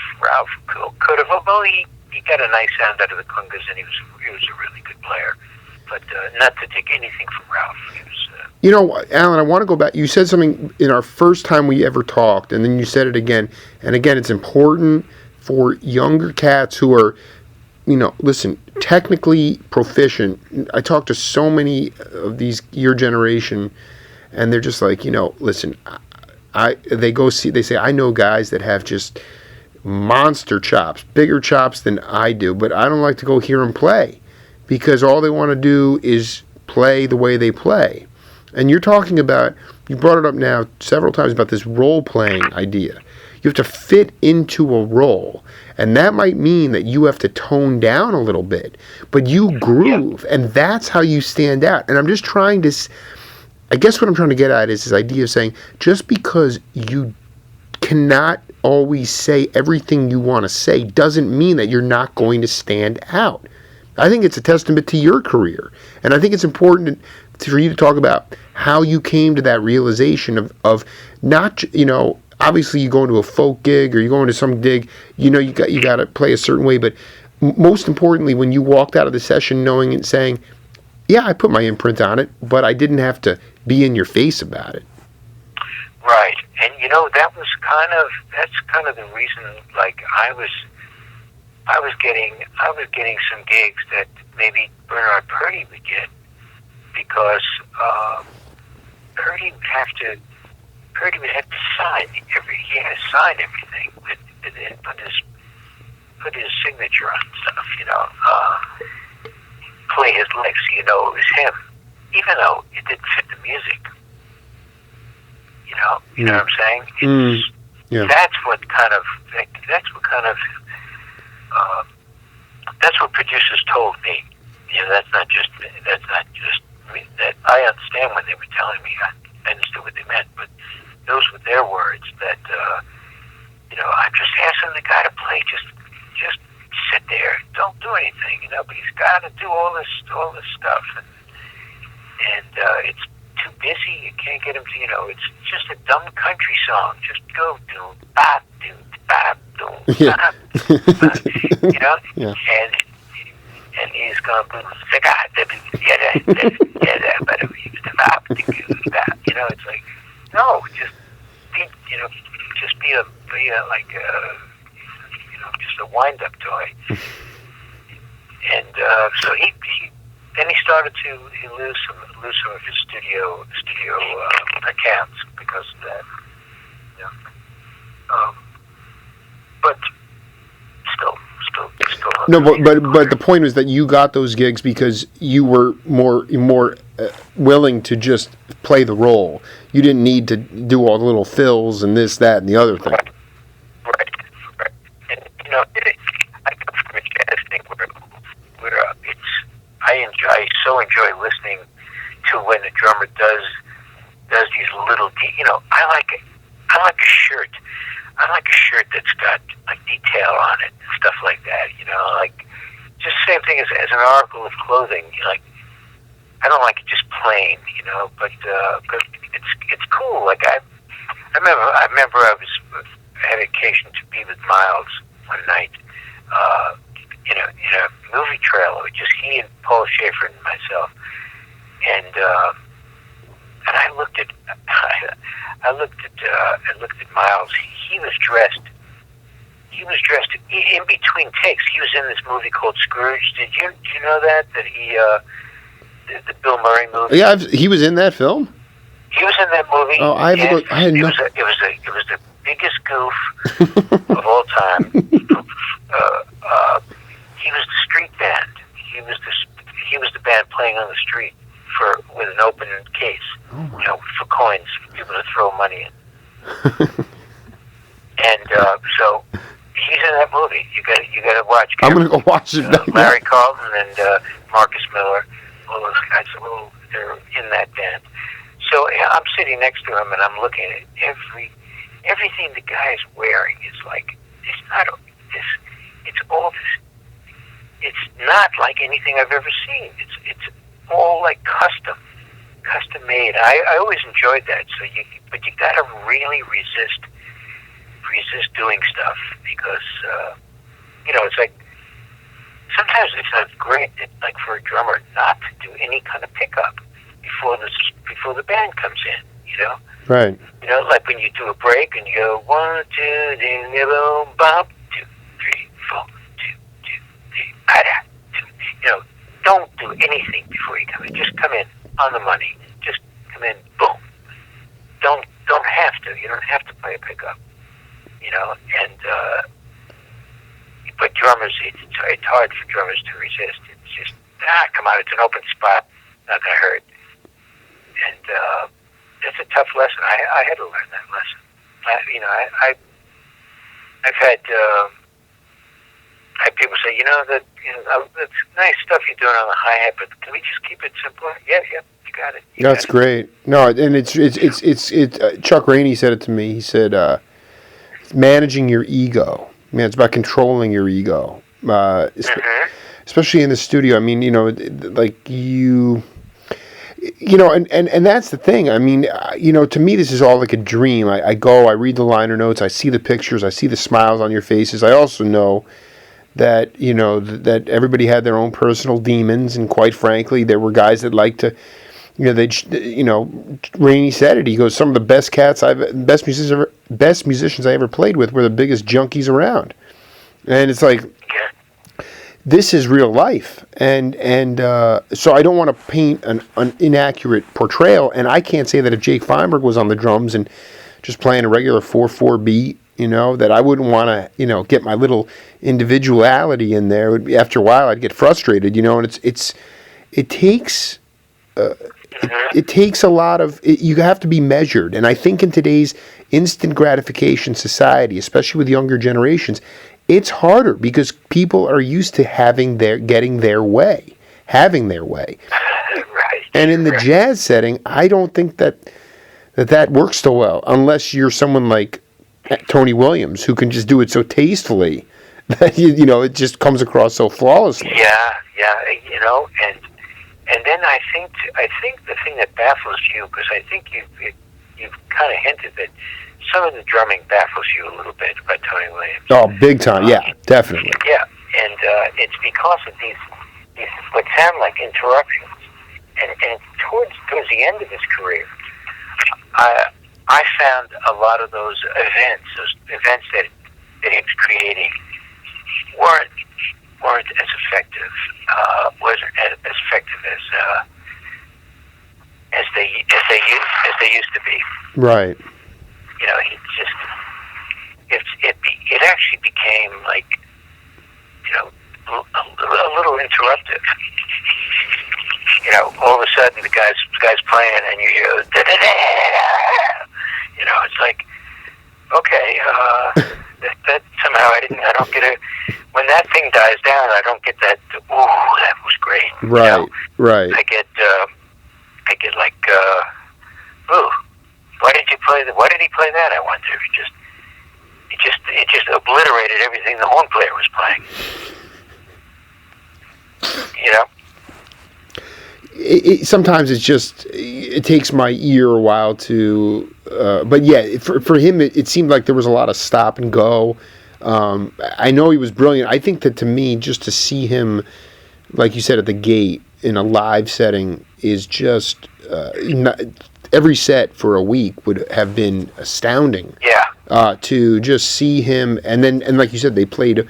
could have. Although he got a nice sound out of the congas, and he was a really good player. But not to take anything from Ralph. He was, you know, Allan, I want to go back. You said something in our first time we ever talked, and then you said it again. And again, it's important for younger cats who are, you know, listen, technically proficient. I talk to so many of these your generation, and they're just like, you know, listen, they say, I know guys that have just monster chops, bigger chops than I do, but I don't like to go hear them play because all they want to do is play the way they play. And you're talking about, you brought it up now several times about this role-playing idea. You have to fit into a role, and that might mean that you have to tone down a little bit, but you groove, and that's how you stand out. And I'm just trying to, I guess what I'm trying to get at is this idea of saying, just because you cannot always say everything you want to say doesn't mean that you're not going to stand out. I think it's a testament to your career, and I think it's important for you to talk about how you came to that realization of not, you know, obviously you go into a folk gig or you go into some gig, you know, you got to play a certain way, but most importantly, when you walked out of the session knowing and saying, yeah, I put my imprint on it, but I didn't have to be in your face about it. Right. And you know, that's kind of the reason, like I was getting some gigs that maybe Bernard Purdie would get, because Purdie would have to sign he had to sign everything and put his signature on stuff, you know, play his licks, you know, it was him, even though it didn't fit the music. You know what I'm saying? That's what producers told me. You know, that's not just me. That I understand when they were telling me. I understood what they meant, but those were their words. That you know, I'm just asking the guy to play. Just sit there. Don't do anything. You know, but he's got to do all this stuff, and it's too busy. You can't get him to. You know, it's just a dumb country song. Just go do bop do bop do bop. You know, and he's going to you know, it's like, no, just be a wind-up toy. And so he lose some of his studio accounts because of that. You know? But still. No, but the point was that you got those gigs because you were more willing to just play the role. You didn't need to do all the little fills and this, that, and the other thing. Right. And you know, I come from a jazz thing where I so enjoy listening to when a drummer does these little, you know, I like a shirt. I like a shirt that's got like detail on it, stuff like that. You know, like just the same thing as an article of clothing. Like I don't like it just plain, you know. But it's cool. Like I remember I had occasion to be with Miles one night, in a movie trailer, just he and Paul Schaefer and myself, and I looked at Miles. He was dressed in between takes. He was in this movie called Scrooge. Did you know that he the Bill Murray movie? Yeah, he was in that film. He was in that movie. Oh, I had no. It was the biggest goof of all time. He was the street band. He was the band playing on the street with an open case, for coins for people to throw money in. And so he's in that movie. You got to watch. I'm gonna go watch it. Larry Carlton and Marcus Miller, all those guys. They're in that band. So I'm sitting next to him and I'm looking at everything the guy is wearing is like it's all this. It's not like anything I've ever seen. It's all like custom made. I always enjoyed that. But you got to really resist doing stuff because it's like sometimes it's not great. It's like for a drummer not to do any kind of pickup before the band comes in. Right. Like when you do a break and you go 1, 2, ding, boom, bop, 2, 3, 4, 2, 2, 3, outta, 2. Don't do anything before you come in. Just come in on the money. Just come in, boom. Don't have to. You don't have to play a pickup. And but drummers, it's hard for drummers to resist. It's just come on. It's an open spot. Not gonna hurt. And it's a tough lesson. I had to learn that lesson. I've had people say, that's nice stuff you're doing on the hi-hat, but can we just keep it simpler? Yeah, you got it. That's great. No, and it's Chuck Rainey said it to me. He said, it's managing your ego. Man, it's about controlling your ego. Especially in the studio. I mean, like you... and that's the thing. I mean, to me, this is all like a dream. I go, I read the liner notes, I see the pictures, I see the smiles on your faces. I also know that, that everybody had their own personal demons, and quite frankly, there were guys that liked to, Rainey said it. He goes, some of the best musicians I ever played with were the biggest junkies around. And it's like, this is real life, and so I don't want to paint an inaccurate portrayal, and I can't say that if Jake Feinberg was on the drums and just playing a regular 4/4 beat, that I wouldn't want to, get my little individuality in there. After a while, I'd get frustrated, and it takes a lot of, you have to be measured, and I think in today's instant gratification society, especially with younger generations, it's harder because people are used to getting their way. Right. And in the jazz setting, I don't think that works so well unless you're someone like Tony Williams who can just do it so tastefully that it just comes across so flawlessly. Yeah, and then I think the thing that baffles you, because I think you've kind of hinted that some of the drumming baffles you a little bit by Tony Williams. Oh, big time! Yeah, definitely. Yeah, and it's because of these what sound like interruptions. And towards the end of his career, I found a lot of those events that he was creating weren't as effective, wasn't as effective as they used to be. Right. He just it actually became like a little interruptive. All of a sudden the guy's playing and you hear it's like, okay, that somehow I don't get it. When that thing dies down, I don't get that. Ooh, that was great. Right, right. I get like, ooh, why did he play that? I wonder. It just obliterated everything the horn player was playing. sometimes it's just, it takes my ear a while to, but yeah, for him, it seemed like there was a lot of stop and go. I know he was brilliant. I think that to me, just to see him, like you said, at the gate in a live setting is just, every set for a week would have been astounding. Yeah. To just see him, and like you said, they played.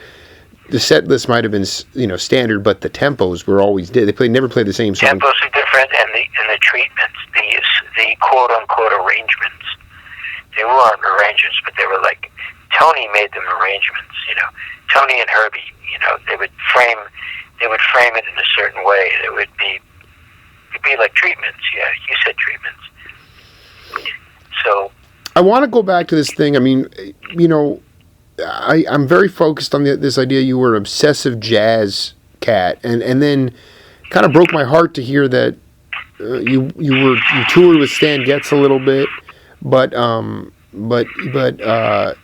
The set list might have been, standard, but the tempos were always never played the same song. Tempos are different, and the treatments, the quote unquote arrangements. They weren't arrangements, but they were like Tony made them arrangements. Tony and Herbie. They would frame it in a certain way. It'd be like treatments. Yeah, you said treatments. So I want to go back to this thing. I mean, I'm very focused on this idea you were an obsessive jazz cat, and then kind of broke my heart to hear that you toured with Stan Getz a little bit, but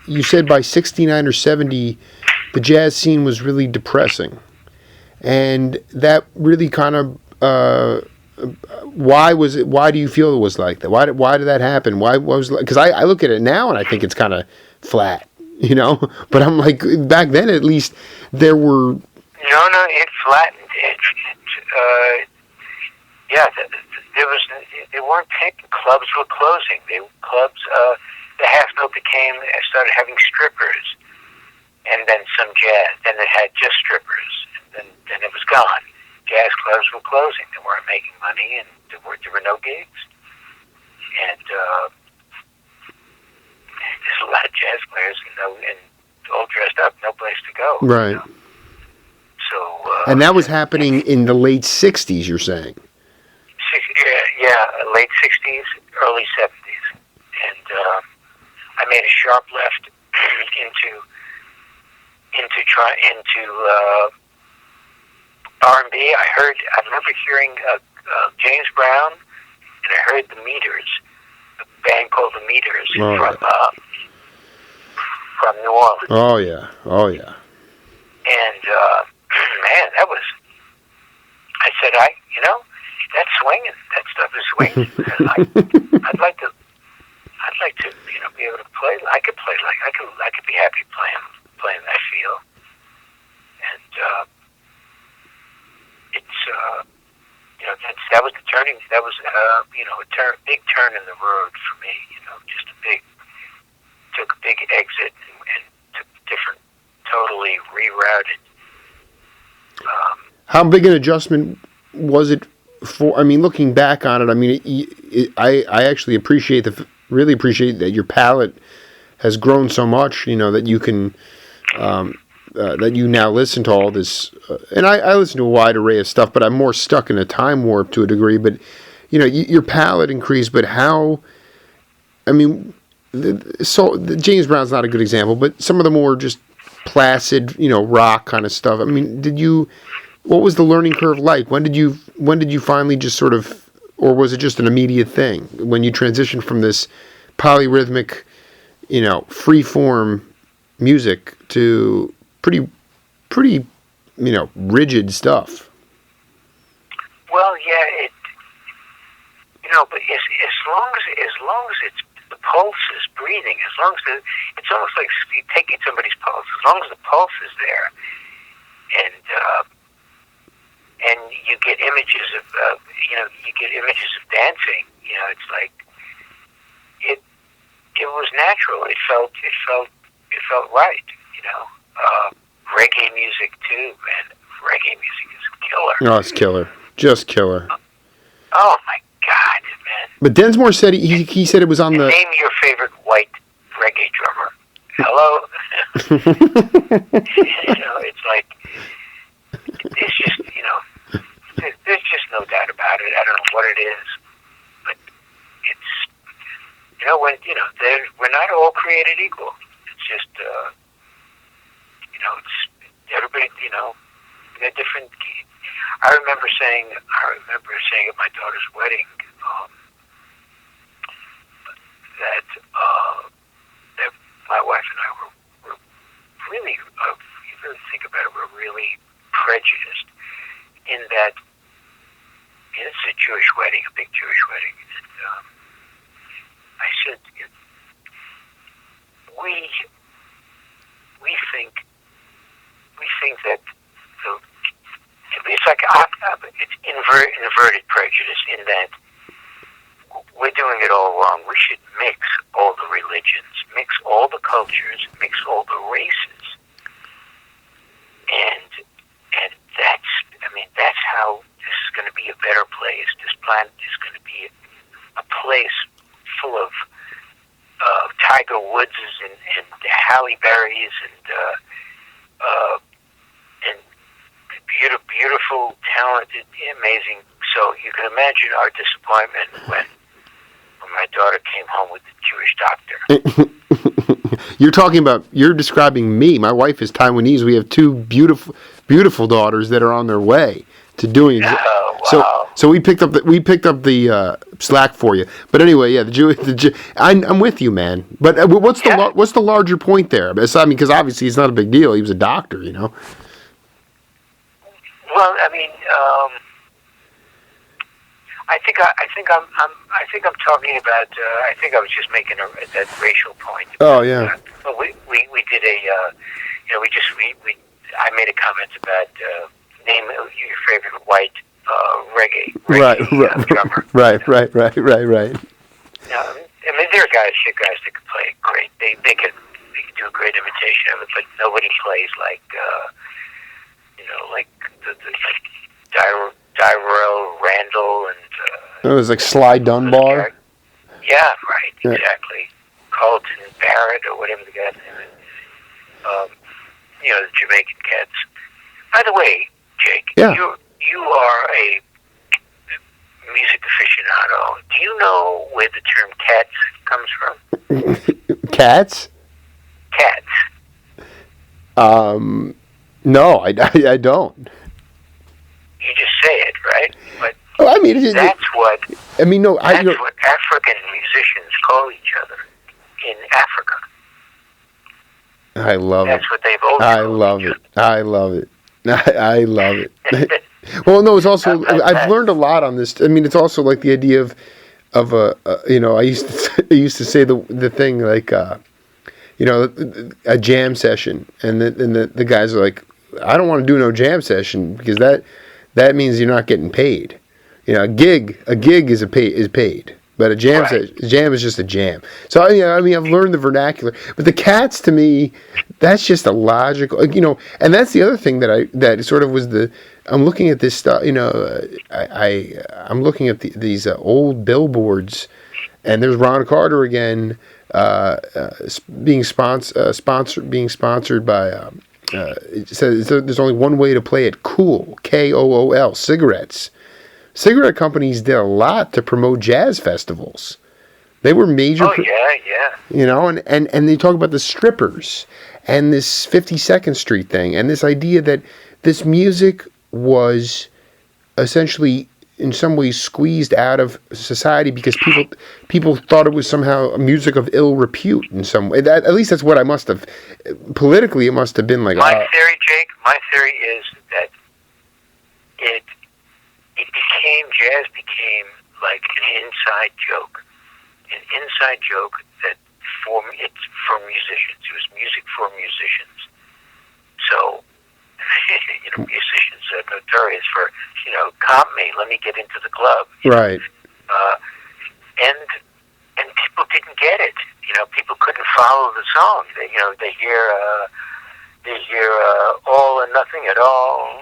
you said by 69 or 70 the jazz scene was really depressing, and that really kind of why do you feel it was like that? Why did that happen? Why was, because I look at it now and I think it's kind of flat. But I'm like, back then at least there were. No, it flattened. They weren't taking. Clubs were closing. The half note started having strippers, and then some jazz. Then it had just strippers, and then it was gone. Jazz clubs were closing. They weren't making money, and there were no gigs. And there's a lot of jazz players, and all dressed up, no place to go. Right. So. And that was happening in the late '60s. You're saying. Late '60s, early '70s, and I made a sharp left into R&B. I remember hearing James Brown, and I heard the Meters, a band called the Meters from New Orleans. Oh yeah. And man, that was. I said, that's swinging. That stuff is swinging. I'd like to, be able to play. I could play like I could be happy playing that feel. And it's that was the turning. That was a big turn in the road for me. Just took a big exit and took different, totally rerouted. How big an adjustment was it for? I mean, looking back on it, I mean, I actually really appreciate that your palate has grown so much. That you can, that you now listen to all this, and I listen to a wide array of stuff, but I'm more stuck in a time warp to a degree. But your palate increased. But how? I mean, James Brown's not a good example, but some of the more just placid, rock kind of stuff. I mean, what was the learning curve like? When did you finally just sort of, or was it just an immediate thing when you transitioned from this polyrhythmic, free form music to pretty, rigid stuff? Well, yeah, but as long as it's the pulse is breathing, as long as it's almost like taking somebody's pulse. As long as the pulse is there, and you get images of dancing. It's like it was natural. It felt right. Reggae music too, and reggae music is killer. Oh, it's killer, just killer. Oh my God, man! But Densmore said he said it was on the. Name your favorite white reggae drummer. Hello. It's like it's just there's just no doubt about it. I don't know what it is, but it's we're not all created equal. It's just it's everybody. They're different. I remember saying at my daughter's wedding that my wife and I were really, you really think about it, we're really prejudiced in that it's a Jewish wedding, a big Jewish wedding. And I said, we think that it's like it's inverted prejudice in that we're doing it all wrong. We should mix all the religions, mix all the cultures, mix all the races, and that's how this is going to be a better place. This planet is going to be a place full of Tiger Woodses and Halle Berrys and beautiful, talented, amazing. So you can imagine our disappointment when my daughter came home with the Jewish doctor. You're describing me. My wife is Taiwanese. We have two beautiful daughters that are on their way to doing it. Oh, wow. So we picked up the slack for you. But anyway, yeah, I'm with you, man. But what's the larger point there? Because obviously it's not a big deal. He was a doctor, you know. Well, I think I'm talking about. I think I was just making that racial point. Oh yeah. But we did I made a comment about name your favorite white reggae drummer. Right. Now, there are shit guys that can play great. They can do a great imitation of it, but nobody plays like Dyrell Randall and. It was like Sly Dunbar. Yeah, right, exactly. Carlton Barrett or whatever the guy's name is. The Jamaican Cats. By the way, Jake, you are a music aficionado. Do you know where the term cats comes from? Cats? Cats. No, I don't. You just say it, right? But that's what African musicians call each other in Africa. I love it. That's what they've always I love it. I love it. Well, no, it's also I've learned a lot on this. It's also like the idea of I used to say the thing like a jam session, and the guys are like, I don't want to do no jam session because that means you're not getting paid. A gig is paid, but a jam is just a jam. So I've learned the vernacular. But the Cats, to me, that's just a logical, and that's the other thing that sort of was I'm looking at this stuff. I'm looking at these old billboards, and there's Ron Carter again, being sponsored by. It says there's only one way to play it cool, KOOL, cigarettes. Cigarette companies did a lot to promote jazz festivals. They were major. Oh, yeah. And they talk about the strippers and this 52nd Street thing and this idea that this music was essentially in some ways squeezed out of society because people thought it was somehow a music of ill repute in some way. At least that's what I must have. Politically, it must have been like. My theory, Jake. My theory is that jazz became like an inside joke that it's for musicians. It was music for musicians. So, musicians are notorious for, comp me, let me get into the club. Right. And people didn't get it. People couldn't follow the song. They hear all and nothing at all,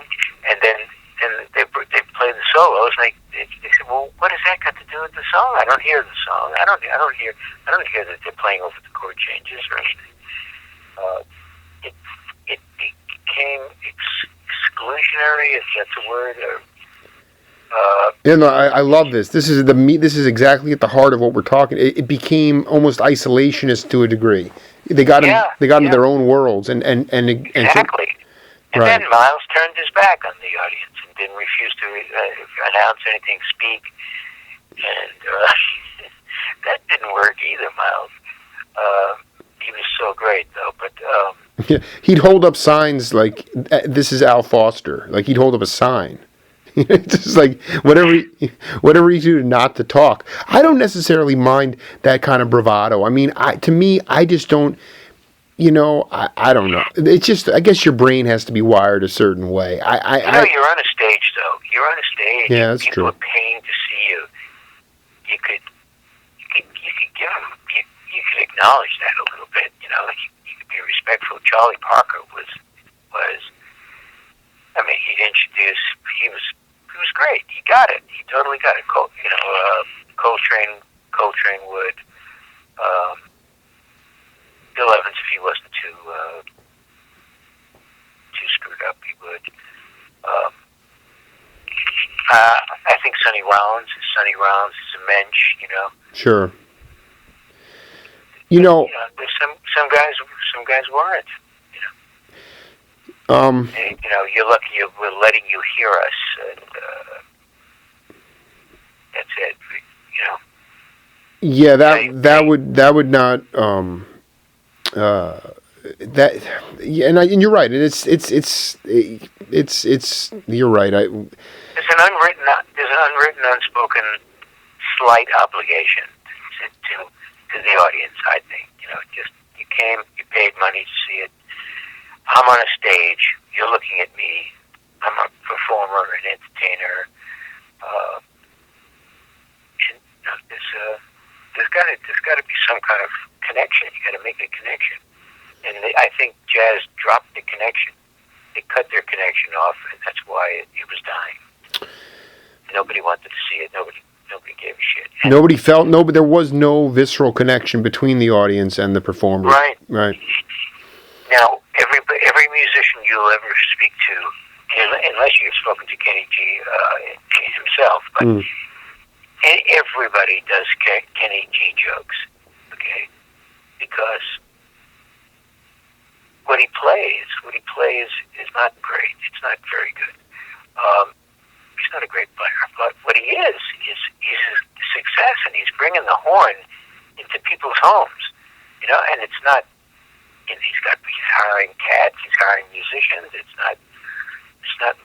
and then they play the solos. And they say, well, what has that got to do with the song? I don't hear the song. I don't hear that they're playing over the chord changes or anything. It became exclusionary. Is that the word? I love this. This is exactly at the heart of what we're talking. It became almost isolationist to a degree. They got into their own worlds and exactly. And then Miles turned his back on the audience and didn't refuse to announce anything, speak, and that didn't work either, Miles. He was so great, though. But he'd hold up signs like "This is Al Foster." Like he'd hold up a sign. It's just like whatever you do not to talk. I don't necessarily mind that kind of bravado. I mean, to me, I just don't. I don't know. It's just, I guess your brain has to be wired a certain way. You're on a stage, though. You're on a stage. Yeah, that's People true. are paying to see you. You could give them. You could acknowledge that a little bit. Like you could be respectful. Charlie Parker was. I mean, he was great. He got it. He totally got it. Coltrane would. Bill Evans, if he wasn't too screwed up, he would. I think Sonny Rollins is a mensch. Sure. There's some guys weren't. And, you're lucky we're letting you hear us, and that's it. Yeah, that would not. And you're right. And it's you're right. There's an unwritten, unspoken, slight obligation to the audience. I think just you came, you paid money to see it. I'm on a stage. You're looking at me. I'm a performer, an entertainer. There's got to be some kind of connection. You got to make a connection. And I think jazz dropped the connection. They cut their connection off, and that's why it was dying. Nobody wanted to see it. Nobody gave a shit. And nobody felt. There was no visceral connection between the audience and the performer. Right. Now, every musician you'll ever speak to, unless you've spoken to Kenny G himself, but everybody does Kenny G jokes, okay? Because what he plays is not great. It's not very good. He's not a great player, but what he is he's a success, and he's bringing the horn into people's homes, and it's not. And he's hiring cats. He's hiring musicians. It's not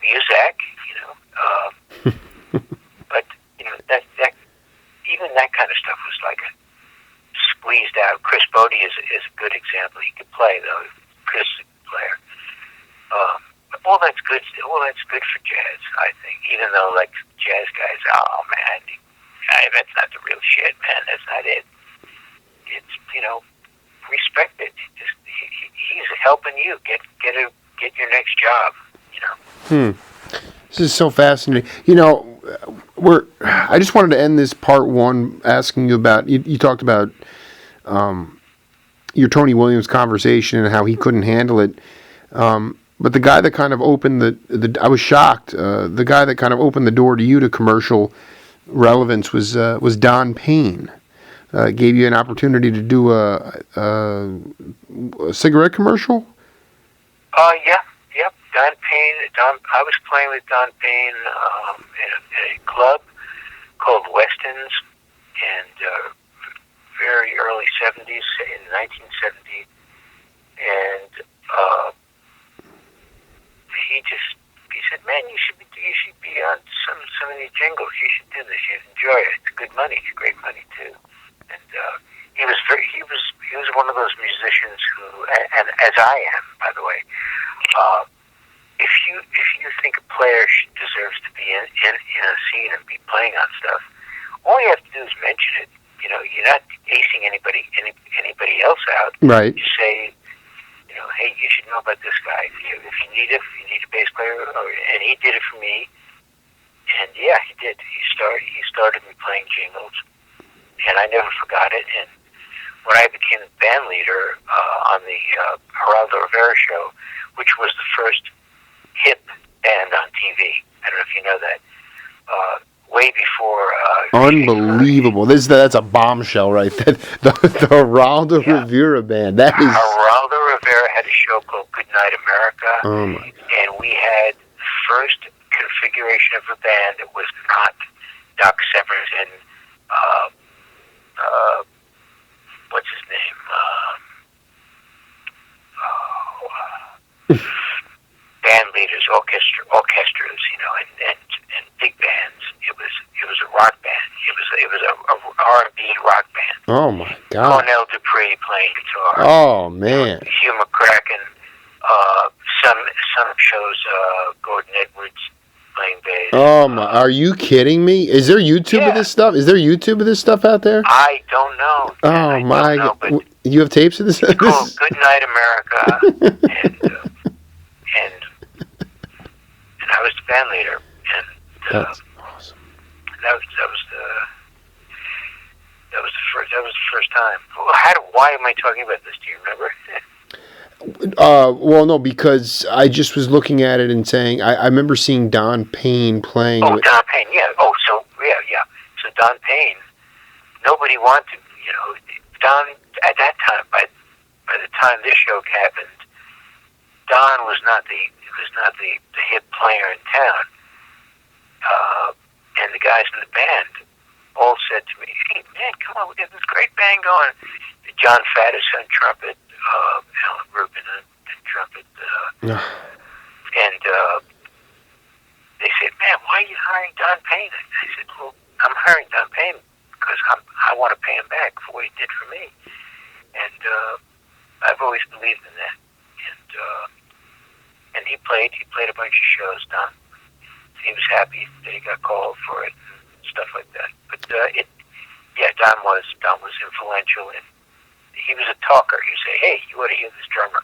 music, but that even that kind of stuff was like a squeezed out. Chris Bodie is a good example. He could play though. Chris is a good player. All that's good. All that's good for jazz, I think. Even though like jazz guys, oh man, that's not the real shit, man. That's not it. It's respect it. Just he's helping you get your next job. This is so fascinating. I just wanted to end this part one asking you about. You talked about your Tony Williams conversation and how he couldn't handle it. But the guy that kind of opened I was shocked. The guy that kind of opened the door to you to commercial relevance was Don Payne. Gave you an opportunity to do a cigarette commercial? Yep. Don Payne. I was playing with Don Payne in a club called Weston's, and very early 70s, in 1970, and he said, "Man, you should be on some of these jingles. You should do this. You'd enjoy it. It's good money. It's great money too." And he was one of those musicians who, and as I am, by the way, if you think a player deserves to be in a scene and be playing on stuff, all you have to do is mention it. You're not acing anybody else out. Right. You say, hey, you should know about this guy. If you need a bass player, and he did it for me. And yeah, he did. He started me playing jingles, and I never forgot it. And when I became band leader on the Geraldo Rivera show, which was the first hip band on TV. I don't know if you know that. Way before. Unbelievable! That's a bombshell, right? The Geraldo Rivera band. That is. Geraldo Rivera had a show called Good Night America, and we had the first configuration of a band that was not Doc Severs and what's his name? Band leaders, orchestras, and and big bands. It was a rock band. It was a R&B rock band. Oh my God! Cornell Dupree playing guitar. Oh man! Hugh McCracken. Some shows. Gordon Edwards playing bass. Oh my! Are you kidding me? Is there YouTube of this stuff? Is there YouTube of this stuff out there? I don't know. Oh my! Know, you have tapes of this? It's called Good Night America, and I was the band leader, and that's awesome. That was the first time. Why am I talking about this? Do you remember? Well, no, because I just was looking at it and saying I remember seeing Don Payne playing. Oh, Don Payne, yeah. Oh, so yeah. So Don Payne, nobody wanted, Don at that time. By the time this show happened, Don was not the hit player in town, and the guys in the band all said to me, "Hey man, come on, we got this great band going." John Faddis on trumpet. Alan Rubin and trumpet, and they said, "Man, why are you hiring Don Payne?" I said, "Well, I'm hiring Don Payne because I want to pay him back for what he did for me, and I've always believed in that." And he played a bunch of shows. Don, he was happy that he got called for it and stuff like that. But Don was influential in. He was a talker. He'd say, "Hey, you ought to hear this drummer,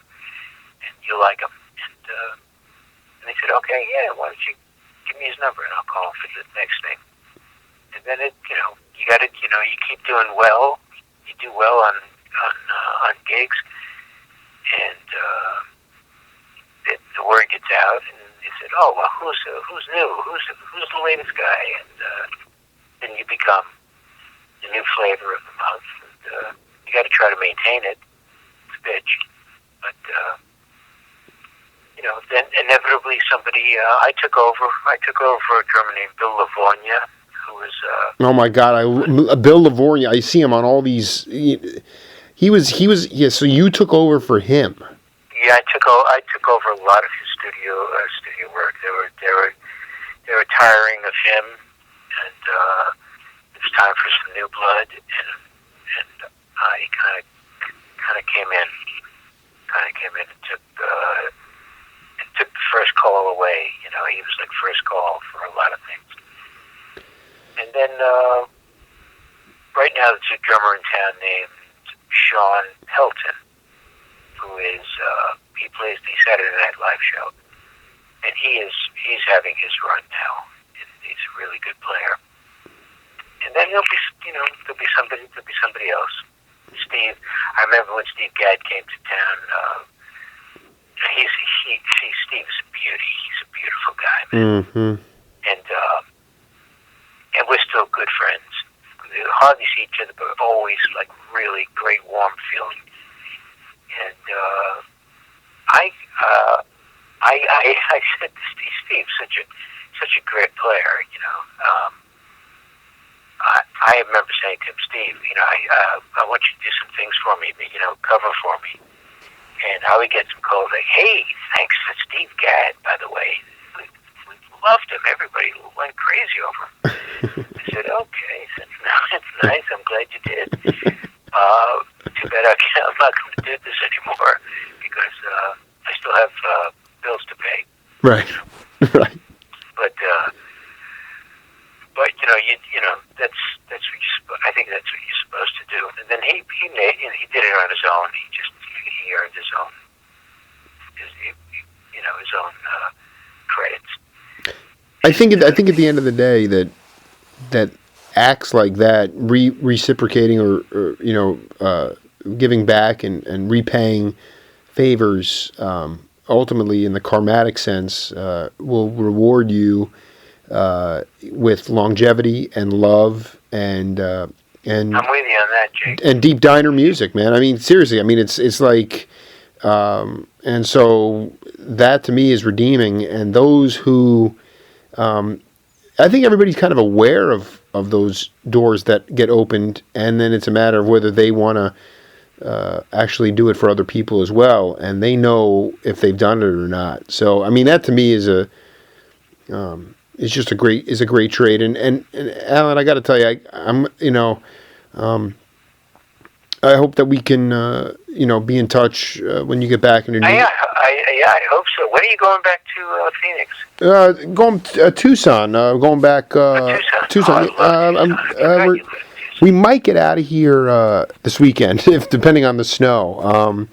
and you'll like him." And they said, "Okay, yeah. Why don't you give me his number, and I'll call him for the next thing." And then you got to, you keep doing well. You do well on gigs, and the word gets out, and they said, "Oh, well, who's new? Who's the latest guy?" And then you become the new flavor of the month. And, you got to try to maintain it. It's a bitch. But, then inevitably somebody, I took over for a drummer named Bill Livornia, who was... oh my God, Bill Livornia, I see him on all these... He was, so you took over for him. Yeah, I took over a lot of his studio work. They were tiring of him, and it was time for some new blood, and I kind of came in and took the first call away. He was like first call for a lot of things. And then right now there's a drummer in town named Sean Helton, who is he plays the Saturday Night Live show, and he's having his run now. And he's a really good player. And then there'll be somebody else. Steve, I remember when Steve Gadd came to town. Steve's a beauty. He's a beautiful guy, man. Mm-hmm. And we're still good friends. We hardly see each other, but always like really great, warm feeling. And I said to Steve's such a great player, I remember saying to him, "Steve, I want you to do some things for me, cover for me." And I would get some calls like, "Hey, thanks for Steve Gadd, by the way. We loved him. Everybody went crazy over him." I said, "Okay, that's nice. I'm glad you did. Too bad I'm not going to do this anymore because I still have bills to pay." Right. Right. But that's what I think that's what you're supposed to do. And then he did it on his own. He earned his own credits. I think at the end of the day that acts like that, reciprocating or giving back and repaying favors, ultimately in the karmatic sense, will reward you with longevity and love and I'm with you on that, Jake. And deep diner music, man. I mean, seriously. I mean, it's like, and so that to me is redeeming. And those who, I think everybody's kind of aware of those doors that get opened, and then it's a matter of whether they want to actually do it for other people as well, and they know if they've done it or not. So, I mean, that to me is is just a great trade. And Allan, I got to tell you, I hope that we can be in touch when you get back into New York. I hope so. When are you going back to Phoenix? Going Tucson. Going back Tucson. We might get out of here this weekend, if depending on the snow.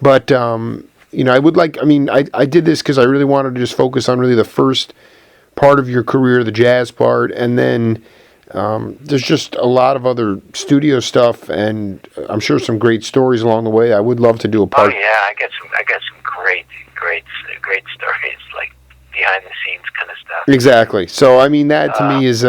But I would like. I mean, I did this because I really wanted to just focus on really the first part of your career, the jazz part, and then there's just a lot of other studio stuff, and I'm sure some great stories along the way. I would love to do a part. Oh yeah, I got some great stories, like behind the scenes kind of stuff. Exactly. So I mean, that to me is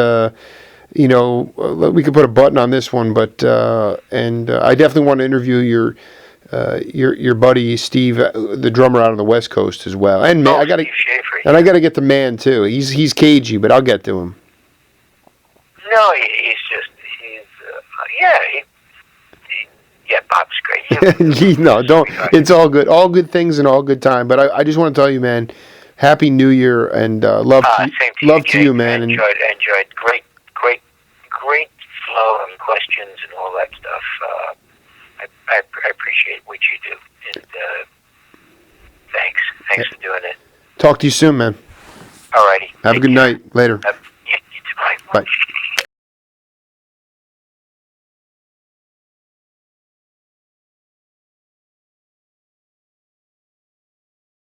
we could put a button on this one, but I definitely want to interview your buddy Steve, the drummer out on the West Coast as well, and I got to get the man too. He's cagey, but I'll get to him. No, Bob's great. No, don't. It's all good. All good things and all good time. But I just want to tell you, man, Happy New Year and love to you, man. Enjoyed great flow and questions and all that stuff. I appreciate what you do, and thanks for doing it. Talk to you soon, man. All righty. Have a good night. Later. You too. Bye. Bye.